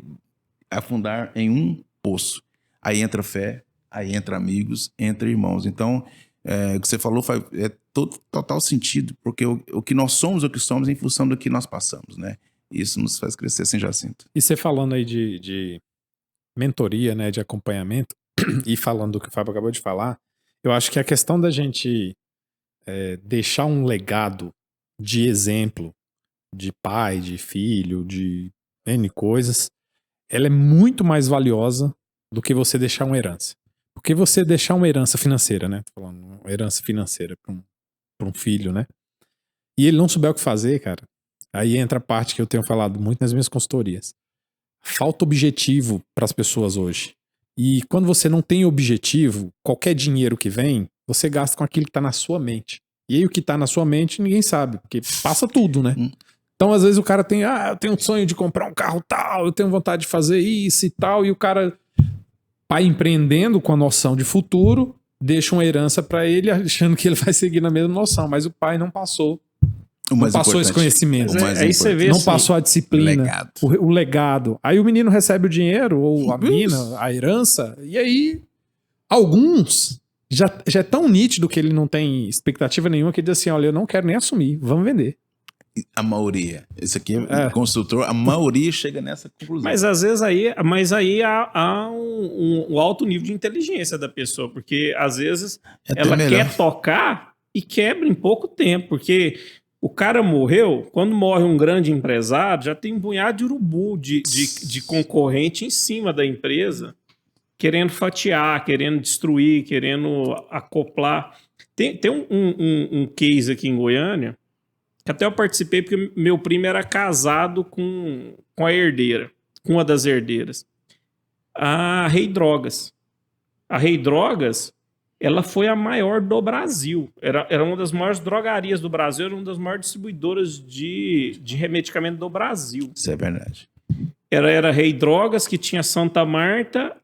afundar em um poço. Aí entra fé, aí entra amigos, entra irmãos. Então, o que você falou faz total sentido, porque o que nós somos, o que somos em função do que nós passamos, né? Isso nos faz crescer sem Jacinto.
E você falando aí de mentoria, né, de acompanhamento, e falando do que o Fábio acabou de falar, eu acho que a questão da gente deixar um legado de exemplo, de pai, de filho, de N coisas, ela é muito mais valiosa do que você deixar uma herança. Porque você deixar uma herança financeira, né? Tô falando, uma herança financeira pra um filho, né? E ele não souber o que fazer, cara, aí entra a parte que eu tenho falado muito nas minhas consultorias. Falta objetivo para as pessoas hoje. E quando você não tem objetivo, qualquer dinheiro que vem, você gasta com aquilo que tá na sua mente. E aí o que tá na sua mente ninguém sabe, porque passa tudo, né? Então às vezes o cara tem, eu tenho um sonho de comprar um carro tal, eu tenho vontade de fazer isso e tal, e o cara, pai empreendendo com a noção de futuro, deixa uma herança para ele achando que ele vai seguir na mesma noção, mas o pai não passou. Não passou esse conhecimento.
Aí você vê
não
assim,
passou a disciplina,
legado.
o legado. Aí o menino recebe o dinheiro, ou a mina, a herança, e aí alguns já é tão nítido que ele não tem expectativa nenhuma que ele diz assim, olha, eu não quero nem assumir, vamos vender.
A maioria. Esse aqui é construtor, a maioria chega nessa conclusão.
Mas às vezes aí há um alto nível de inteligência da pessoa, porque às vezes ela quer tocar e quebra em pouco tempo, porque o cara morreu, quando morre um grande empresário, já tem um punhado de urubu de concorrente em cima da empresa, querendo fatiar, querendo destruir, querendo acoplar. Tem um case aqui em Goiânia, que até eu participei porque meu primo era casado com a herdeira, com uma das herdeiras. A Rei Drogas. A Rei Drogas, ela foi a maior do Brasil. Era uma das maiores drogarias do Brasil, era uma das maiores distribuidoras de remedicamento do Brasil.
Isso é verdade.
Era Rei Drogas, que tinha Santa Marta,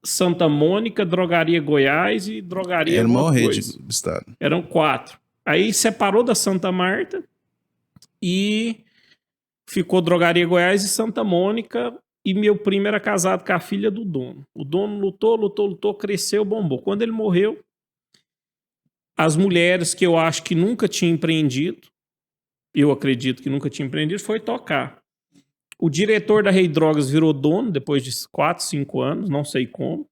Santa Mônica, Drogaria Goiás e Drogaria...
Era a maior rede do estado.
Eram 4. Aí separou da Santa Marta e ficou Drogaria Goiás e Santa Mônica, e meu primo era casado com a filha do dono. O dono lutou, cresceu, bombou. Quando ele morreu, as mulheres que eu acho que nunca tinham empreendido, eu acredito que nunca tinha empreendido, foi tocar. O diretor da Rei Drogas virou dono depois de 4, 5 anos, não sei como.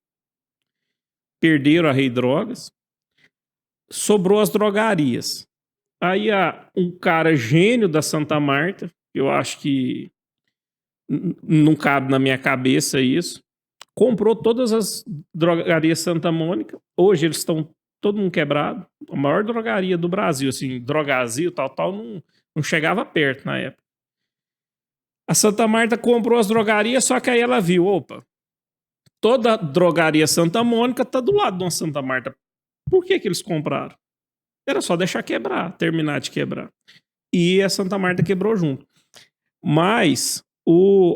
Perderam a Rei Drogas. Sobrou as drogarias. Aí um cara gênio da Santa Marta, eu acho que não cabe na minha cabeça isso, comprou todas as drogarias Santa Mônica. Hoje eles estão todo mundo quebrado. A maior drogaria do Brasil, assim, Drogazil, tal, não chegava perto na época. A Santa Marta comprou as drogarias, só que aí ela viu, opa, toda drogaria Santa Mônica tá do lado de uma Santa Marta. Por que eles compraram? Era só deixar quebrar, terminar de quebrar. E a Santa Marta quebrou junto. Mas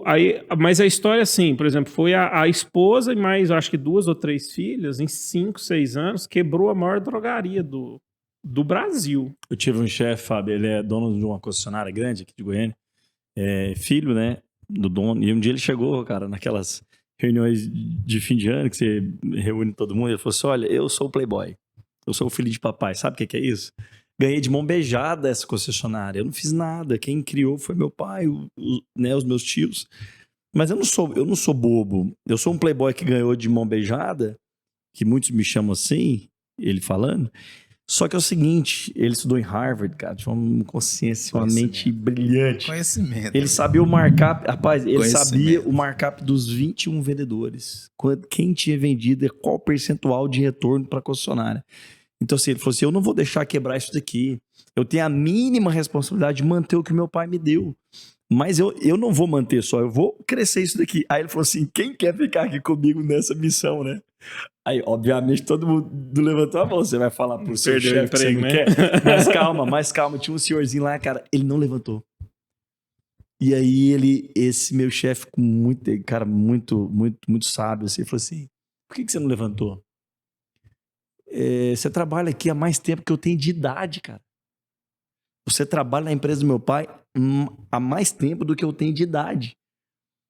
a história, assim, por exemplo, foi a esposa e mais, acho que 2 ou 3 filhas, em 5, 6 anos, quebrou a maior drogaria do Brasil.
Eu tive um chefe, Fábio, ele é dono de uma concessionária grande aqui de Goiânia, filho, né, do dono, e um dia ele chegou, cara, naquelas reuniões de fim de ano, que você reúne todo mundo, ele falou assim, olha, eu sou o playboy, eu sou o filho de papai, sabe o que é isso? Ganhei de mão beijada essa concessionária, eu não fiz nada, quem criou foi meu pai, né, os meus tios, mas eu não sou bobo, eu sou um playboy que ganhou de mão beijada, que muitos me chamam assim, ele falando. Só que é o seguinte, ele estudou em Harvard, cara, tinha uma consciência, uma mente brilhante.
Conhecimento.
Ele sabia o markup, rapaz, ele sabia o markup dos 21 vendedores. Quem tinha vendido, qual percentual de retorno para a concessionária. Então, assim, ele falou assim, eu não vou deixar quebrar isso daqui. Eu tenho a mínima responsabilidade de manter o que meu pai me deu.
mas eu não vou manter só, eu vou crescer isso daqui. Aí ele falou assim, quem quer ficar aqui comigo nessa missão, né? Aí, obviamente, todo mundo levantou a mão. Você vai falar pro seu
Perdeu o
chefe que você
emprego,
não
né?
quer? Mais calma. Tinha um senhorzinho lá, cara, ele não levantou. E aí esse meu chefe, cara, muito sábio, assim, falou assim, por que você não levantou? Você trabalha aqui há mais tempo que eu tenho de idade, cara. Você trabalha na empresa do meu pai há mais tempo do que eu tenho de idade.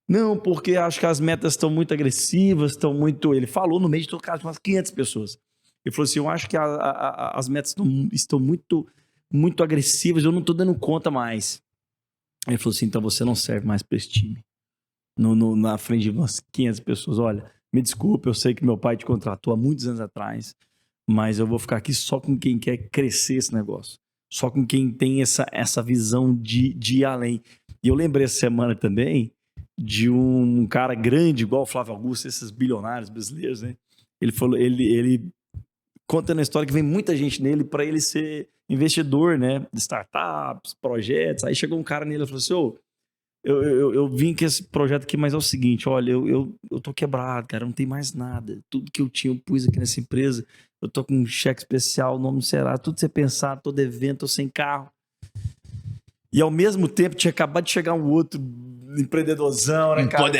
Não, porque acho que as metas estão muito agressivas, estão muito... Ele falou no meio de todo caso, umas 500 pessoas. Ele falou assim, eu acho que as metas estão muito agressivas, eu não estou dando conta mais. Ele falou assim, então você não serve mais para esse time. Na frente de umas 500 pessoas, olha, me desculpe, eu sei que meu pai te contratou há muitos anos atrás, mas eu vou ficar aqui só com quem quer crescer esse negócio. Só com quem tem essa visão de ir além. E eu lembrei essa semana também de um cara grande, igual o Flávio Augusto, esses bilionários brasileiros, né? Ele falou, ele contando a história que vem muita gente nele para ele ser investidor, né? De startups, projetos. Aí chegou um cara nele e falou assim, eu vim com esse projeto aqui, mas é o seguinte, olha, eu tô quebrado, cara, não tem mais nada. Tudo que eu tinha, eu pus aqui nessa empresa. Eu tô com um cheque especial, o nome do Serasa, tudo que você pensar, tô devendo, tô sem carro. E ao mesmo tempo tinha acabado de chegar um outro empreendedorzão, né, cara?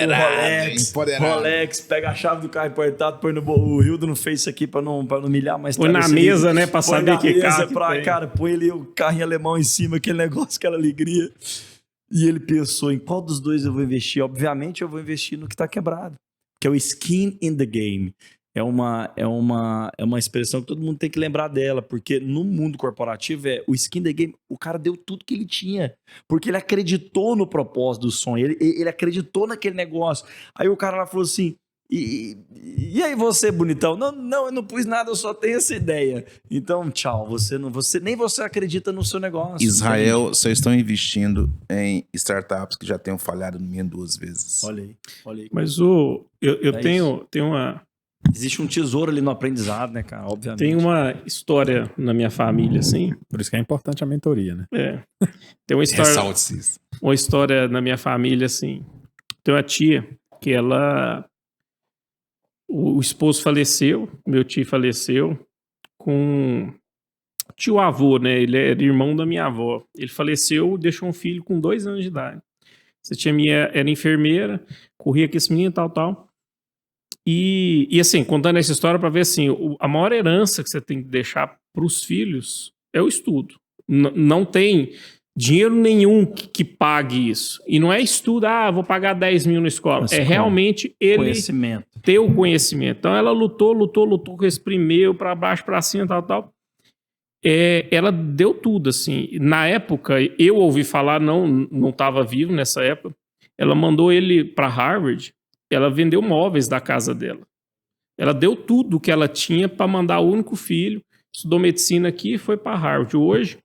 Rolex, pega a chave do carro importado, põe no o Hildo não fez isso aqui pra não humilhar, mas
Põe na mesa, né, pra saber que carro que tem.
Cara, põe ali o carrinho alemão em cima, aquele negócio, aquela alegria. E ele pensou, em qual dos dois eu vou investir? Obviamente eu vou investir no que tá quebrado, que é o skin in the game. É uma expressão que todo mundo tem que lembrar dela, porque no mundo corporativo o skin the game, o cara deu tudo que ele tinha, porque ele acreditou no propósito do sonho, ele acreditou naquele negócio. Aí o cara lá falou assim, e aí você, bonitão? Não, eu não pus nada, eu só tenho essa ideia. Então, tchau, nem você acredita no seu negócio.
Israel, vocês estão investindo em startups que já tenham falhado no mínimo 2 vezes.
Olha aí.
Mas eu tenho uma...
Existe um tesouro ali no aprendizado, né, cara? Obviamente.
Tem uma história na minha família, assim.
Por isso que é importante a mentoria, né?
Tem uma história...
Ressalte isso.
Uma história na minha família, assim. Tem uma tia que ela... O esposo faleceu, meu tio faleceu, com tio-avô, né? Ele era irmão da minha avó. Ele faleceu, deixou um filho com 2 anos de idade. Essa tia minha era enfermeira, corria com esse menino, tal. E assim, contando essa história para ver assim, a maior herança que você tem que deixar para os filhos é o estudo. Não tem dinheiro nenhum que pague isso. E não é estudo, vou pagar 10 mil na escola. É realmente ele ter o conhecimento. Então ela lutou com esse primeiro, para baixo, para cima, tal. Ela deu tudo, assim. Na época, eu ouvi falar, não estava vivo nessa época, ela mandou ele para Harvard. Ela vendeu móveis da casa dela. Ela deu tudo que ela tinha para mandar o único filho. Estudou medicina aqui e foi para Harvard. Hoje,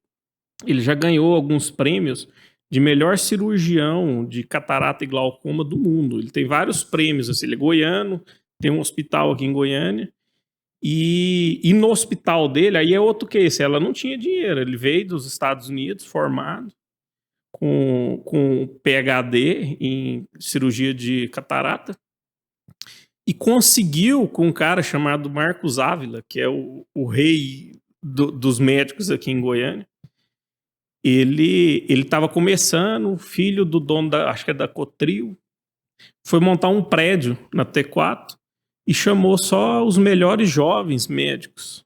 ele já ganhou alguns prêmios de melhor cirurgião de catarata e glaucoma do mundo. Ele tem vários prêmios. Assim, ele é goiano, tem um hospital aqui em Goiânia. E no hospital dele, aí é outro case. Ela não tinha dinheiro. Ele veio dos Estados Unidos, formado, com PhD em cirurgia de catarata, e conseguiu com um cara chamado Marcos Ávila, que é o rei dos médicos aqui em Goiânia. Ele estava começando, o filho do dono acho que é da Cotril, foi montar um prédio na T4 e chamou só os melhores jovens médicos,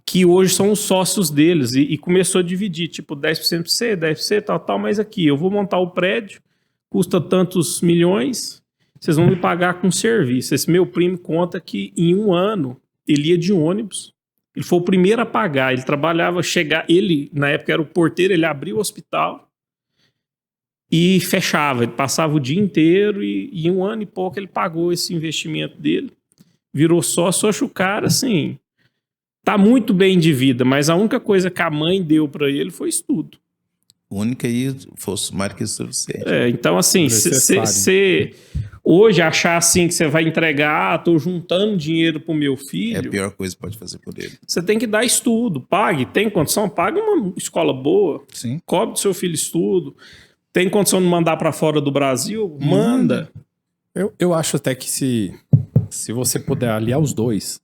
que hoje são os sócios deles, e começou a dividir, tipo, 10% pra você, 10% pra você, tal, mas aqui, eu vou montar o prédio, custa tantos milhões, vocês vão me pagar com serviço. Esse meu primo conta que em 1 ano, ele ia de ônibus, ele foi o primeiro a pagar, ele trabalhava, ele, na época era o porteiro, ele abria o hospital e fechava, ele passava o dia inteiro, e em 1 ano e pouco ele pagou esse investimento dele, virou sócio, o cara, assim... Tá muito bem de vida, mas a única coisa que a mãe deu pra ele foi estudo.
Única e fosse mais que suficiente.
Então, assim, você hoje achar assim que você vai entregar, tô juntando dinheiro pro meu filho...
É a pior coisa que pode fazer por ele.
Você tem que dar estudo, pague, tem condição, pague uma escola boa,
Sim.
cobre do seu filho estudo. tem condição de mandar para fora do Brasil, manda.
Eu acho até que se você puder aliar os dois,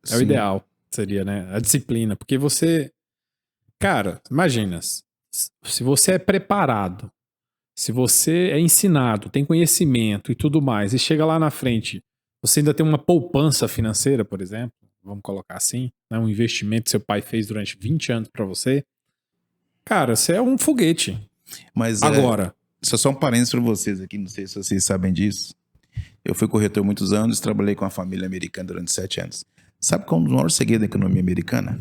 é o
Sim.
ideal. Seria, né? A disciplina. Porque você... Cara, imagina. Se você é preparado, se você é ensinado, tem conhecimento e tudo mais, e chega lá na frente, você ainda tem uma poupança financeira, por exemplo, vamos colocar assim, né? Um investimento que seu pai fez durante 20 anos pra você, cara, você é um foguete.
Mas
Agora,
só um parênteses para vocês aqui, não sei se vocês sabem disso. Eu fui corretor muitos anos, trabalhei com a família americana durante 7 anos. Sabe qual é um dos maiores segredos da economia americana?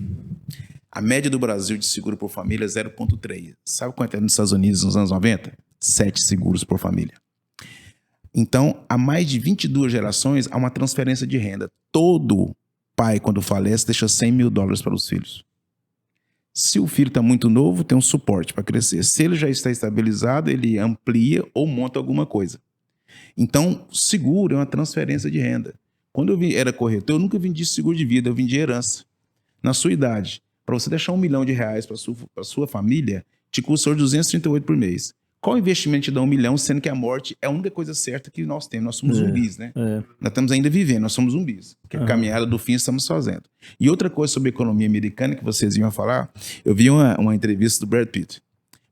A média do Brasil de seguro por família é 0,3. Sabe quanto é nos Estados Unidos nos anos 90? 7 seguros por família. Então, há mais de 22 gerações, há uma transferência de renda. Todo pai, quando falece, deixa $100 mil para os filhos. Se o filho está muito novo, tem um suporte para crescer. Se ele já está estabilizado, ele amplia ou monta alguma coisa. Então, seguro é uma transferência de renda. Quando eu era corretor, eu nunca vendi seguro de vida, eu vendi herança. Na sua idade, para você deixar R$1 milhão para sua família, te custa R$238 por mês. Qual investimento te dá R$1 milhão, sendo que a morte é a única coisa certa que nós temos? Nós somos zumbis, né? Nós estamos ainda vivendo, nós somos zumbis. Porque a caminhada do fim estamos fazendo. E outra coisa sobre a economia americana que vocês iam falar, eu vi uma entrevista do Brad Pitt.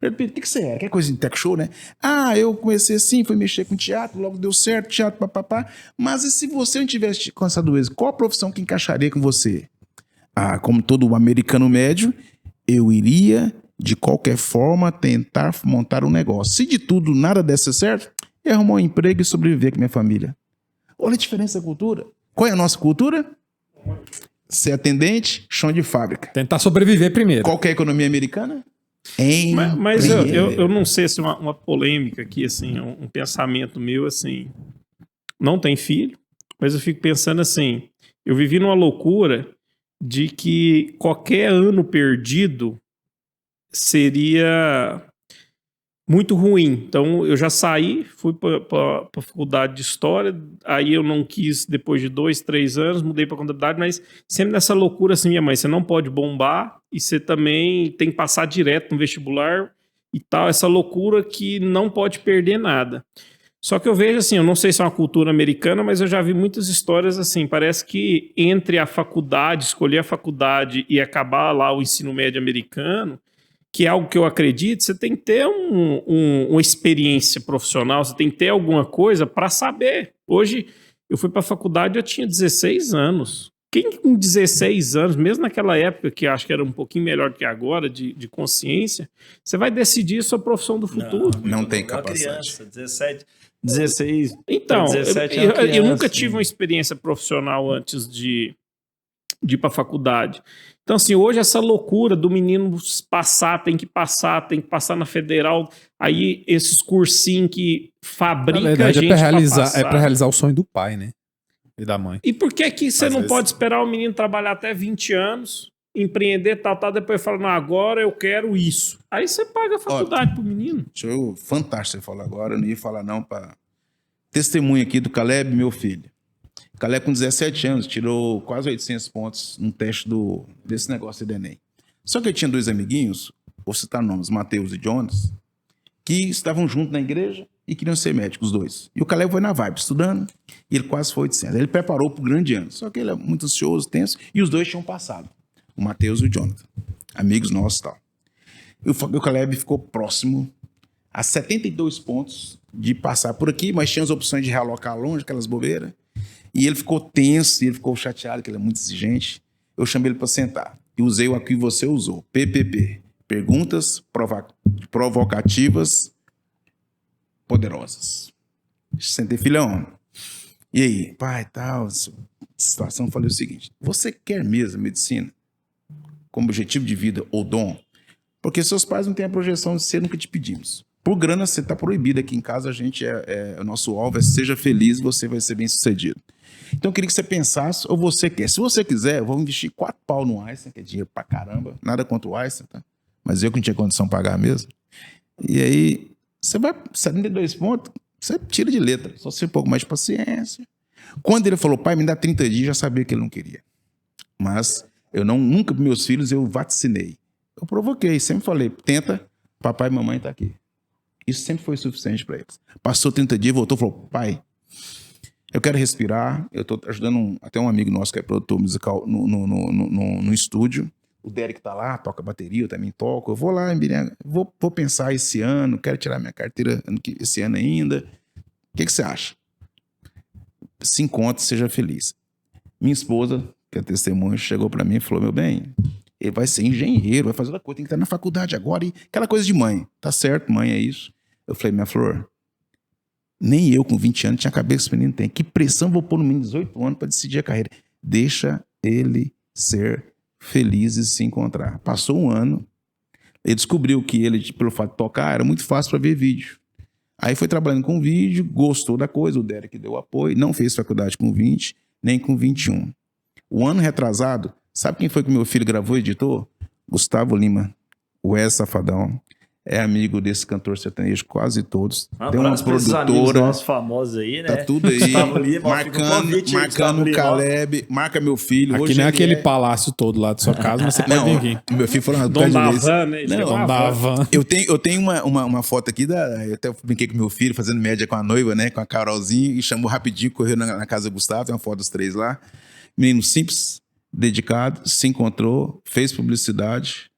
Brad Pitt, o que você é? Quer coisa de tech show, né? Ah, eu comecei assim, fui mexer com teatro, logo deu certo, teatro, papapá. Mas e se você não tivesse com essa doença, qual a profissão que encaixaria com você? Ah, como todo americano médio, eu iria, de qualquer forma, tentar montar um negócio. Se de tudo nada desse certo, eu arrumar um emprego e sobreviver com minha família. Olha a diferença da cultura. Qual é a nossa cultura? Ser atendente, chão de fábrica.
tentar sobreviver primeiro.
Qual que é a economia americana?
Mas eu não sei se uma polêmica aqui, assim, um pensamento meu, assim, não tem filho, mas eu fico pensando assim, eu vivi numa loucura de que qualquer ano perdido seria muito ruim. Então eu já saí, fui para a faculdade de História, aí eu não quis, depois de 2, 3 anos, mudei para Contabilidade, mas sempre nessa loucura assim, minha mãe, você não pode bombar e você também tem que passar direto no vestibular e tal, essa loucura que não pode perder nada. Só que eu vejo assim, eu não sei se é uma cultura americana, mas eu já vi muitas histórias assim, parece que entre a faculdade, escolher a faculdade e acabar lá o ensino médio americano, que é algo que eu acredito, você tem que ter uma experiência profissional, você tem que ter alguma coisa para saber. Hoje, eu fui para a faculdade, eu tinha 16 anos. Quem com 16 anos, mesmo naquela época, que acho que era um pouquinho melhor que agora, de consciência, você vai decidir sua profissão do futuro.
Não tem
Uma
capacidade.
criança, 16.
Então,
17
eu nunca tive uma experiência profissional antes de ir para a faculdade. Então, assim, hoje essa loucura do menino tem que passar na federal, aí esses cursinhos que fabrica
Na verdade,
gente
é pra
passar.
realizar o sonho do pai, né? E da mãe.
E por que que você
Às
não
vezes.
pode esperar o menino trabalhar até 20 anos, empreender, tal, depois fala, não, agora eu quero isso. Aí você paga a faculdade pro menino.
Fantástico você falar agora, eu não ia falar não para testemunho aqui do Caleb, meu filho. Caleb com 17 anos, tirou quase 800 pontos no teste desse negócio do Enem. Só que ele tinha 2 amiguinhos, vou citar nomes, Mateus e Jonas, que estavam juntos na igreja e queriam ser médicos, os dois. E o Caleb foi na vibe, estudando, e ele quase foi 800. Ele preparou para o grande ano, só que ele é muito ansioso, tenso, e os dois tinham passado, o Mateus e o Jonathan, amigos nossos e tal. E o Caleb ficou próximo a 72 pontos de passar por aqui, mas tinha as opções de realocar longe, aquelas bobeiras. E ele ficou tenso, e ele ficou chateado, que ele é muito exigente. Eu chamei ele para sentar. E usei o que você usou, PPP. Perguntas provocativas poderosas. Sentei, filhão. E aí? Pai, tal, situação, falei o seguinte. Você quer mesmo medicina como objetivo de vida ou dom? Porque seus pais não têm a projeção de ser, nunca te pedimos. Por grana, você está proibido aqui em casa, a gente o nosso alvo é seja feliz, você vai ser bem sucedido. Então eu queria que você pensasse, ou você quer. Se você quiser, eu vou investir 4 pau no Einstein, que é dinheiro pra caramba. Nada contra o Einstein, tá? Mas eu que não tinha condição de pagar mesmo. E aí, você vai, 72 pontos, você tira de letra. Só ser um pouco mais de paciência. Quando ele falou, pai, me dá 30 dias, já sabia que ele não queria. Mas eu nunca, para meus filhos, eu vaticinei. Eu provoquei, sempre falei, tenta, papai e mamãe tá aqui. Isso sempre foi suficiente para eles. Passou 30 dias, voltou e falou, pai, eu quero respirar. Eu tô ajudando até um amigo nosso que é produtor musical no estúdio. O Derek tá lá, toca bateria, eu também toco. Eu vou lá, vou pensar esse ano, quero tirar minha carteira esse ano ainda. O que você acha? Se encontre, seja feliz. Minha esposa, que é testemunha, chegou para mim e falou, meu bem, ele vai ser engenheiro, vai fazer outra coisa, tem que estar na faculdade agora. E aquela coisa de mãe. Tá certo, mãe, é isso. Eu falei, minha flor, nem eu com 20 anos tinha cabeça que esse menino tem. Que pressão vou pôr no menino de 18 anos para decidir a carreira? Deixa ele ser feliz e se encontrar. Passou um ano, ele descobriu que ele, pelo fato de tocar, era muito fácil para ver vídeo. Aí foi trabalhando com vídeo, gostou da coisa, o Derek deu apoio, não fez faculdade com 20, nem com 21. O ano retrasado, sabe quem foi que meu filho gravou e editou? Gustavo Lima, o Wes Safadão. É amigo desse cantor sertanejo, quase todos. Tem uma produtora.
Nossos famosos aí, né?
Tá tudo aí. Marcando o Caleb. Marca meu filho.
Aqui
hoje
não é
ele
aquele palácio todo lá da sua casa, mas você pode vir aqui.
Meu filho falou
Dom Davan, né?
Dom Davan.
Eu tenho uma foto aqui, eu até brinquei com meu filho, fazendo média com a noiva, né? Com a Carolzinha, e chamou rapidinho, correu na casa do Gustavo, tem uma foto dos três lá. Menino simples, dedicado, se encontrou, fez publicidade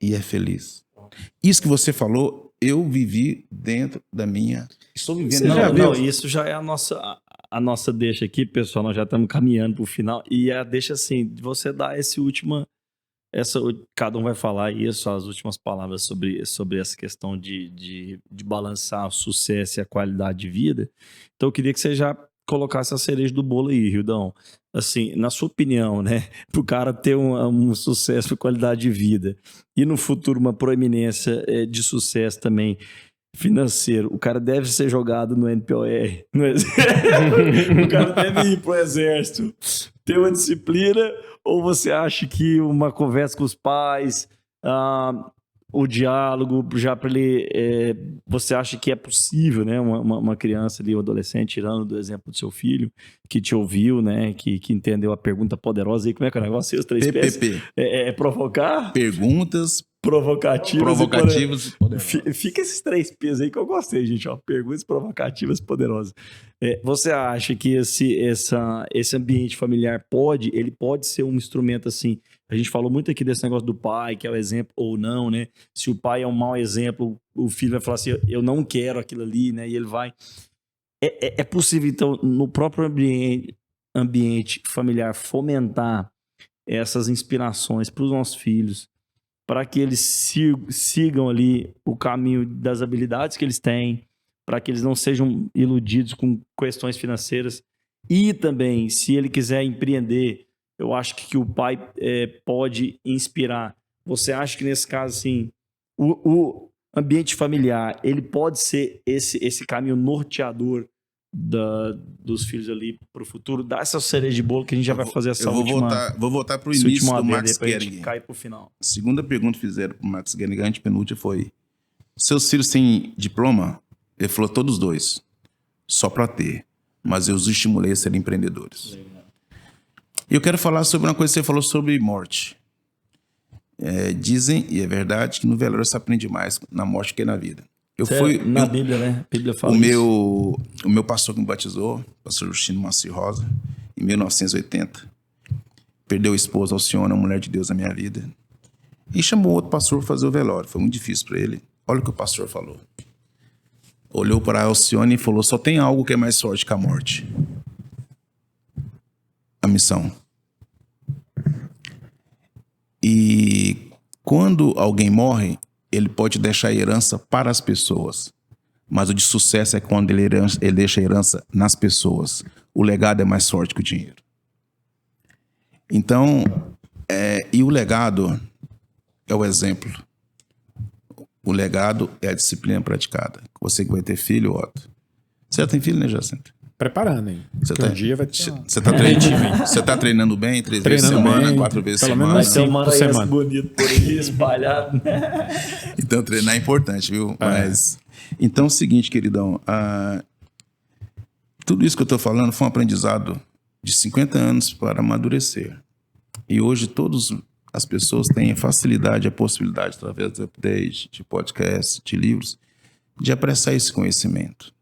e é feliz. Isso que você falou, eu vivi dentro da minha... Estou vivendo...
Não, isso já é a nossa deixa aqui, pessoal. Nós já estamos caminhando para o final. E a deixa assim, de você dar esse última... cada um vai falar isso, as últimas palavras sobre essa questão de balançar o sucesso e a qualidade de vida. Então eu queria que você já colocasse a cereja do bolo aí, Rildão. Assim, na sua opinião, né? Para o cara ter um sucesso e qualidade de vida e no futuro uma proeminência de sucesso também financeiro, o cara deve ser jogado no NPOR, no o cara deve ir pro exército, ter uma disciplina, ou você acha que uma conversa com os pais, o diálogo, já para ele, você acha que é possível, né, uma criança ali, um adolescente, tirando do exemplo do seu filho, que te ouviu, né, que entendeu a pergunta poderosa, e como é que é o negócio? Os 3 P's? É provocar?
Perguntas
provocativas
e poderosas.
Fica esses 3 P's aí que eu gostei, gente, ó, perguntas provocativas poderosas. Você acha que esse ambiente familiar pode ser um instrumento assim? A gente falou muito aqui desse negócio do pai, que é o exemplo ou não, né? Se o pai é um mau exemplo, o filho vai falar assim, eu não quero aquilo ali, né? E ele vai... É possível, então, no próprio ambiente familiar, fomentar essas inspirações para os nossos filhos, para que eles sigam ali o caminho das habilidades que eles têm, para que eles não sejam iludidos com questões financeiras. E também, se ele quiser empreender, eu acho que o pai pode inspirar. Você acha que nesse caso, assim, o ambiente familiar, ele pode ser esse caminho norteador dos filhos ali para o futuro? Dá essa cereja de bolo que a gente já vai fazer essa última...
Vou voltar para o início do Max Gehring.
Cai para o final.
A segunda pergunta que fizeram para o Max Gehring, a antepenúltima, foi: seus filhos têm diploma? Ele falou, todos 2. Só para ter. Mas eu os estimulei a serem empreendedores. Legal. E eu quero falar sobre uma coisa que você falou sobre morte. Dizem, e é verdade, que no velório se aprende mais na morte que na vida.
Na Bíblia, né? A Bíblia fala
o meu pastor que me batizou, pastor Justino Maci Rosa, em 1980, perdeu a esposa Alcione, uma mulher de Deus na minha vida, e chamou outro pastor para fazer o velório. Foi muito difícil para ele. Olha o que o pastor falou. Olhou para a Alcione e falou, só tem algo que é mais forte que a morte. A missão. E quando alguém morre, ele pode deixar a herança para as pessoas. Mas o de sucesso é quando ele deixa a herança nas pessoas. O legado é mais forte que o dinheiro. Então, e o legado é o exemplo. O legado é a disciplina praticada. Você que vai ter filho, Otto. Você já tem filho, né, Jacinto?
Preparando, hein? Um dia vai ter.
Você tá treinando bem? 3 vezes por semana, 4 vezes por semana?
Vai ter uma maranhense bonito por aí, espalhado.
Então, treinar é importante, viu? Mas, então, é o seguinte, queridão. Tudo isso que eu tô falando foi um aprendizado de 50 anos para amadurecer. E hoje, todas as pessoas têm a facilidade, a possibilidade, através do update, de podcast, de livros, de apressar esse conhecimento.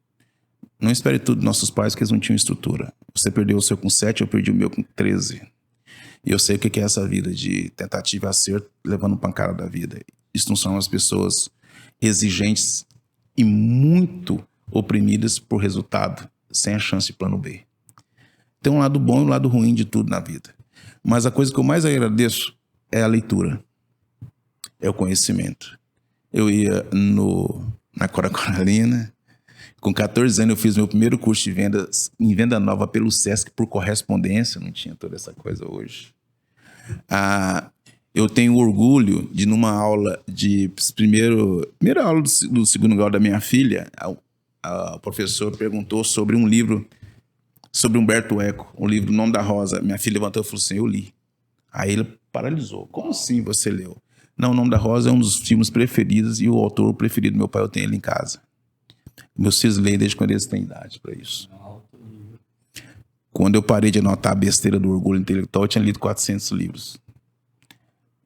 Não espere tudo dos nossos pais, que eles não tinham estrutura. Você perdeu o seu com 7, eu perdi o meu com 13. E eu sei o que é essa vida de tentativa e acerto, levando pancada da vida. Isso não são as pessoas exigentes e muito oprimidas por resultado, sem a chance de plano B. Tem um lado bom e um lado ruim de tudo na vida. Mas a coisa que eu mais agradeço é a leitura. É o conhecimento. Eu ia na Cora Coralina. Com 14 anos eu fiz meu primeiro curso de vendas em Venda Nova pelo Sesc por correspondência. Não tinha toda essa coisa hoje. Eu tenho orgulho de, numa aula de primeira aula do segundo grau da minha filha, o professor perguntou sobre um livro sobre Humberto Eco, o livro Nome da Rosa. Minha filha levantou e falou assim, eu li. Aí ele paralisou. Como assim você leu? Não, O Nome da Rosa é um dos filmes preferidos e o autor preferido do meu pai, eu tenho ele em casa. Meus filhos leem desde quando eles têm idade para isso. Quando eu parei de anotar a besteira do orgulho intelectual, eu tinha lido 400 livros.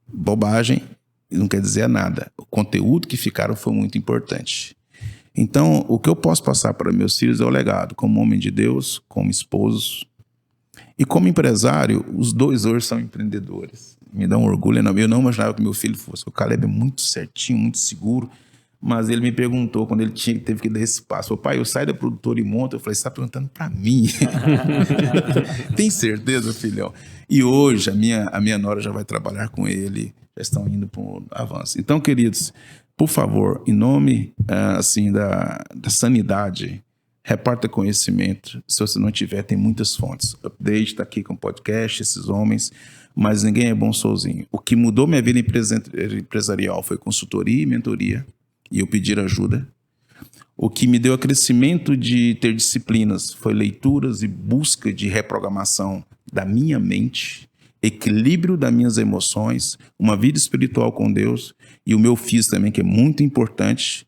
Bobagem, não quer dizer nada. O conteúdo que ficaram foi muito importante. Então, o que eu posso passar para meus filhos é o legado, como homem de Deus, como esposo. E como empresário, os dois hoje são empreendedores. Me dá um orgulho enorme. Eu não imaginava que meu filho fosse. O Caleb é muito certinho, muito seguro. Mas ele me perguntou, quando ele teve que dar esse passo, pai, eu saio da produtora e monto. Eu falei, você está perguntando para mim? Tem certeza, filhão? E hoje a minha nora já vai trabalhar com ele, já estão indo para um avanço. Então, queridos, por favor, em nome assim, da sanidade, reparta conhecimento. Se você não tiver, tem muitas fontes. Update está aqui com podcast, esses homens, mas ninguém é bom sozinho. O que mudou minha vida empresarial foi consultoria e mentoria, e eu pedir ajuda. O que me deu crescimento de ter disciplinas foi leituras e busca de reprogramação da minha mente, equilíbrio das minhas emoções, uma vida espiritual com Deus, e o meu físico também, que é muito importante,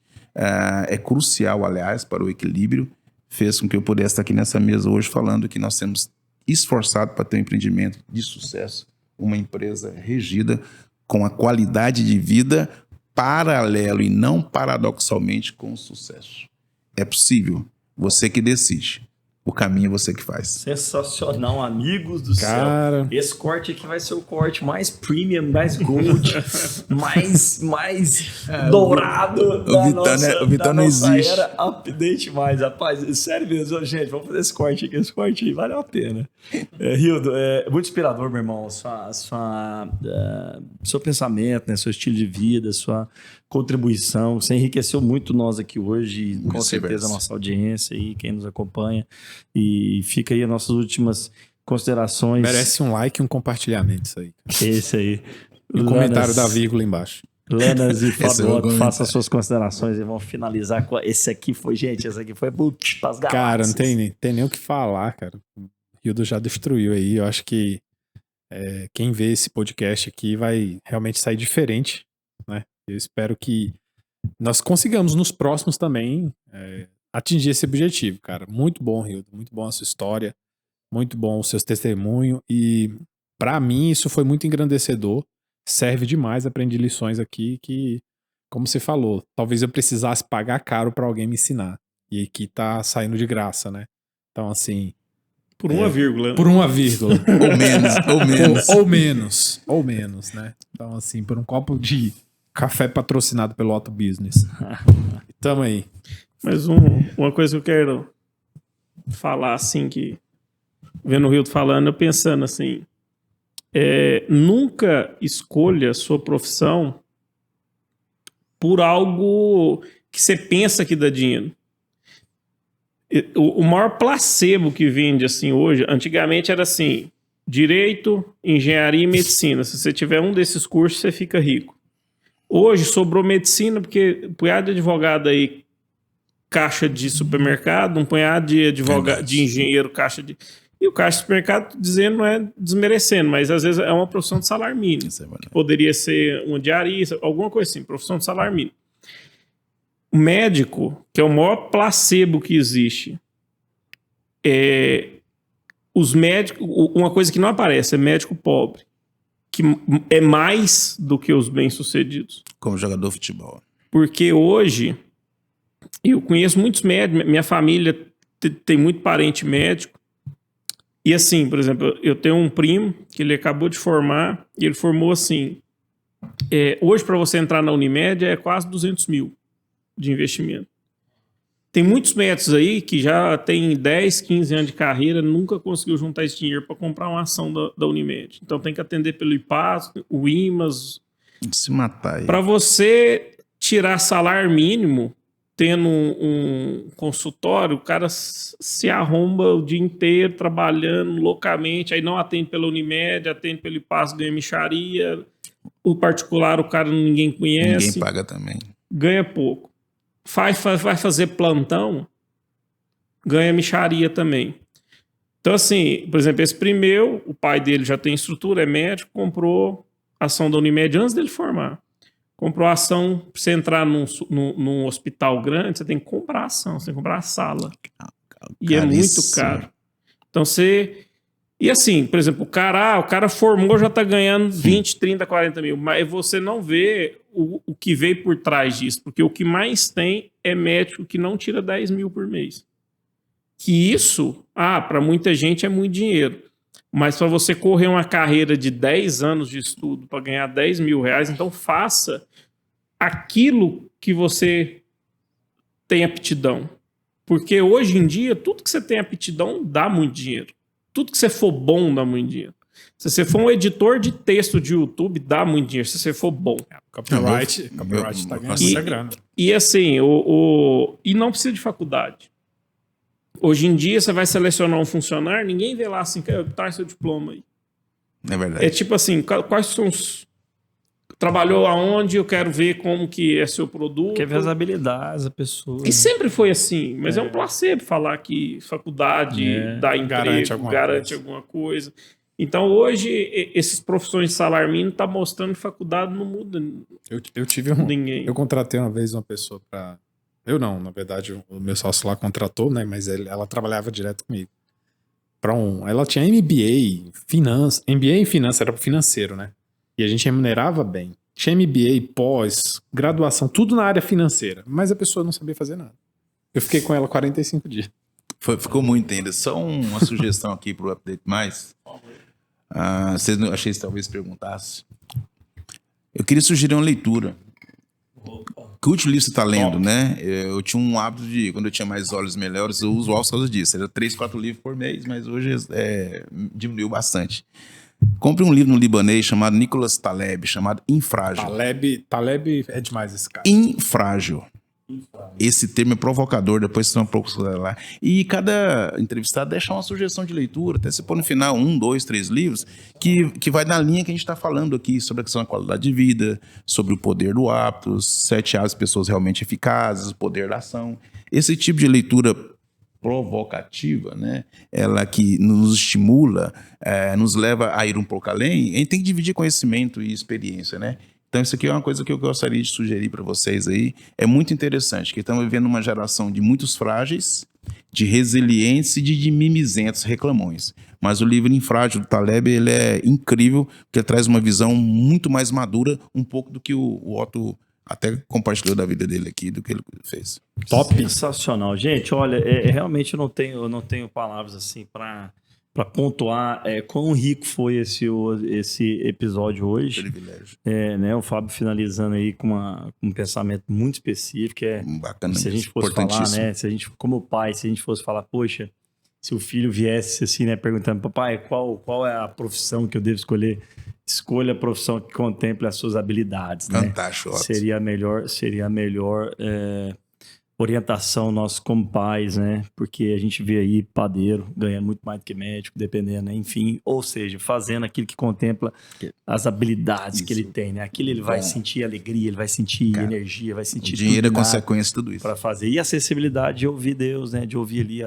é crucial, aliás, para o equilíbrio, fez com que eu pudesse estar aqui nessa mesa hoje falando que nós temos esforçado para ter um empreendimento de sucesso, uma empresa regida com a qualidade de vida paralelo e não paradoxalmente com o sucesso. É possível, você que decide. O caminho é você que faz.
Sensacional, amigos do
Cara.
céu. Esse corte aqui vai ser o corte mais premium, mais gold, mais dourado
O Vitão não existe.
era update mais, rapaz. Sério mesmo, gente, vamos fazer esse corte aqui. Esse corte aí valeu a pena. Rildo, é muito inspirador, meu irmão, seu pensamento, né, seu estilo de vida, sua contribuição. Você enriqueceu muito nós aqui hoje, e com certeza a nossa audiência e quem nos acompanha. E fica aí as nossas últimas considerações.
Merece um like e um compartilhamento isso aí.
Esse aí.
E um comentário da vírgula embaixo.
Lenas e Fábio, façam suas considerações e vamos finalizar com esse aqui foi pras galáxias.
Cara, não tem nem o que falar, cara. O Rildo já destruiu aí. Eu acho que quem vê esse podcast aqui vai realmente sair diferente, né? Eu espero que nós consigamos nos próximos também atingir esse objetivo, cara. Muito bom, Rildo. Muito bom a sua história. Muito bom os seus testemunhos. E pra mim isso foi muito engrandecedor. Serve demais. Aprendi lições aqui que, como você falou, talvez eu precisasse pagar caro pra alguém me ensinar. E aqui tá saindo de graça, né? Então, assim...
Por uma vírgula.
Por uma vírgula. Ou menos, né? Então, assim, por um copo de café patrocinado pelo Auto Business. Tamo aí.
Mas uma coisa que eu quero falar, assim, que vendo o Rildo falando, eu pensando assim, nunca escolha a sua profissão por algo que você pensa que dá dinheiro. O maior placebo que vende assim hoje, antigamente era assim, direito, engenharia e medicina. Se você tiver um desses cursos, você fica rico. Hoje sobrou medicina, porque um punhado de advogado aí, caixa de supermercado, um punhado de advogado, de engenheiro, caixa de... E o caixa de supermercado, dizendo, não é desmerecendo, mas às vezes é uma profissão de salário mínimo. Que poderia ser um diarista, alguma coisa assim, profissão de salário mínimo. O médico, que é o maior placebo que existe, os médicos, uma coisa que não aparece, é médico pobre, que é mais do que os bem-sucedidos.
Como jogador de futebol.
Porque hoje, Eu conheço muitos médicos, minha família tem muito parente médico. E assim, por exemplo, eu tenho um primo que ele acabou de formar, e ele formou assim, hoje para você entrar na Unimed é quase 200 mil de investimento. Tem muitos médicos aí que já tem 10, 15 anos de carreira, nunca conseguiu juntar esse dinheiro para comprar uma ação da Unimed. Então tem que atender pelo IPAS, o IMAS.
Se matar aí.
Para você tirar salário mínimo, tendo um consultório, o cara se arromba o dia inteiro trabalhando loucamente, aí não atende pela Unimed, atende pelo IPAS, ganha mixaria. O particular, o cara ninguém conhece.
Ninguém paga também.
Ganha pouco. Vai fazer plantão, ganha mixaria também. Então, assim, por exemplo, esse primeiro, o pai dele já tem estrutura, é médico, comprou ação da Unimed antes dele formar. Comprou ação, para você entrar num hospital grande, você tem que comprar ação, você tem que comprar a sala. E é muito caro. Então, você... E assim, por exemplo, o cara formou, já está ganhando 20, 30, 40 mil. Mas você não vê o que veio por trás disso. Porque o que mais tem é médico que não tira 10 mil por mês. Que isso, para muita gente é muito dinheiro. Mas para você correr uma carreira de 10 anos de estudo para ganhar 10 mil reais, então faça aquilo que você tem aptidão. Porque hoje em dia, tudo que você tem aptidão dá muito dinheiro. Tudo que você for bom dá muito dinheiro. Se você for um editor de texto de YouTube, dá muito dinheiro. Se você for bom.
Copyright tá ganhando muita grana.
E assim, e não precisa de faculdade. Hoje em dia, você vai selecionar um funcionário, ninguém vê lá assim, traz seu diploma aí.
É verdade.
É tipo assim, quais são os... Trabalhou aonde, eu quero ver como que é seu produto.
Quer ver as habilidades da pessoa.
E sempre foi assim, mas é um placebo falar que faculdade dá emprego, garante alguma coisa. Então hoje, esses profissões de salário mínimo tá mostrando que faculdade não muda
Eu tive
ninguém.
Eu contratei uma vez uma pessoa pra... Eu não, na verdade, o meu sócio lá contratou, né? Mas ela trabalhava direto comigo. Ela tinha MBA, finança. MBA em finança, era pro financeiro, né? E a gente remunerava bem. Tinha MBA, pós, graduação, tudo na área financeira. Mas a pessoa não sabia fazer nada. Eu fiquei com ela 45 dias.
Ficou muito ainda. Só uma sugestão aqui pro Update Mais. Achei que talvez perguntasse. Eu queria sugerir uma leitura. Que último livro você está lendo, né? Eu tinha um hábito de, quando eu tinha mais olhos melhores, eu usuava por causa disso. Era 3, 4 livros por mês, mas hoje diminuiu bastante. Compre um livro no libanês chamado Nicholas Taleb, chamado Infrágil.
Taleb é demais esse cara.
Infrágil. Esse termo é provocador, depois você tem um pouco lá. E cada entrevistado deixa uma sugestão de leitura, até você pôr no final 1, 2, 3 livros, que vai na linha que a gente está falando aqui, sobre a questão da qualidade de vida, sobre o poder do hábito, 7 hábitos de pessoas realmente eficazes, o poder da ação. Esse tipo de leitura provocativa, né? Ela que nos estimula, nos leva a ir um pouco além. A gente tem que dividir conhecimento e experiência, né? Então isso aqui é uma coisa que eu gostaria de sugerir para vocês aí. É muito interessante, que estamos vivendo uma geração de muitos frágeis, de resilientes e de mimizentos reclamões. Mas o livro Infrágil do Taleb, ele é incrível, porque ele traz uma visão muito mais madura, um pouco do que o Otto até compartilhou da vida dele aqui, do que ele fez.
Top! Sensacional. Gente, olha, realmente eu não tenho palavras assim para pontuar quão rico foi esse episódio hoje.
Privilégio.
Né, o Fábio finalizando aí com um pensamento muito específico.
Bacana,
se a gente fosse falar, né, como pai, se a gente fosse falar, poxa, se o filho viesse assim, né, perguntando, papai, qual é a profissão que eu devo escolher? Escolha a profissão que contemple as suas habilidades, né?
Fantástico.
Seria a melhor orientação nós como pais, né? Porque a gente vê aí padeiro ganhando muito mais do que médico, dependendo, né? Enfim, ou seja, fazendo aquilo que contempla as habilidades que ele tem, né? Aquilo ele vai sentir alegria, ele vai sentir energia, vai sentir
dinheiro é consequência de tudo isso.
Para fazer. E a acessibilidade de ouvir Deus, né? De ouvir ali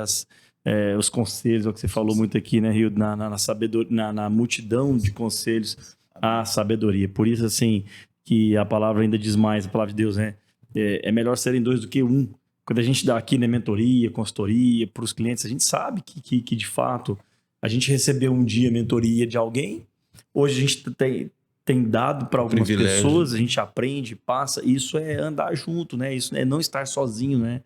os conselhos, é o que você falou muito aqui, né, Rio? Na sabedoria, na multidão de conselhos, a sabedoria. Por isso, assim, que a palavra ainda diz mais, a palavra de Deus, né? É melhor serem 2 do que 1. Quando a gente dá aqui, né, mentoria, consultoria para os clientes, a gente sabe que de fato a gente recebeu um dia mentoria de alguém. Hoje a gente tem dado para algumas
Privilégio.
pessoas, a gente aprende, passa, isso é andar junto, né? Isso é não estar sozinho, né?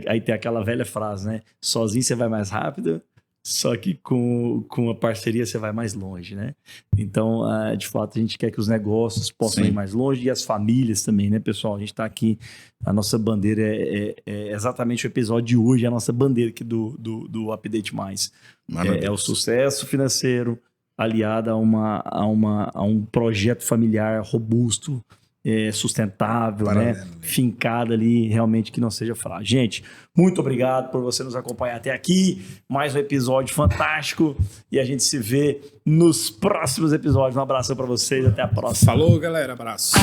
Aí tem aquela velha frase, né? Sozinho você vai mais rápido, só que com a parceria você vai mais longe, né? Então, de fato, a gente quer que os negócios possam
Sim.
ir mais longe e as famílias também, né, pessoal? A gente está aqui, a nossa bandeira é exatamente o episódio de hoje, a nossa bandeira aqui do Update Mais. É o sucesso financeiro aliado a um projeto familiar robusto, sustentável, né? Fincado ali, realmente que não seja frágil. Gente, muito obrigado por você nos acompanhar até aqui. Mais um episódio fantástico e a gente se vê nos próximos episódios. Um abração para vocês, até a próxima.
Falou, galera. Abraço.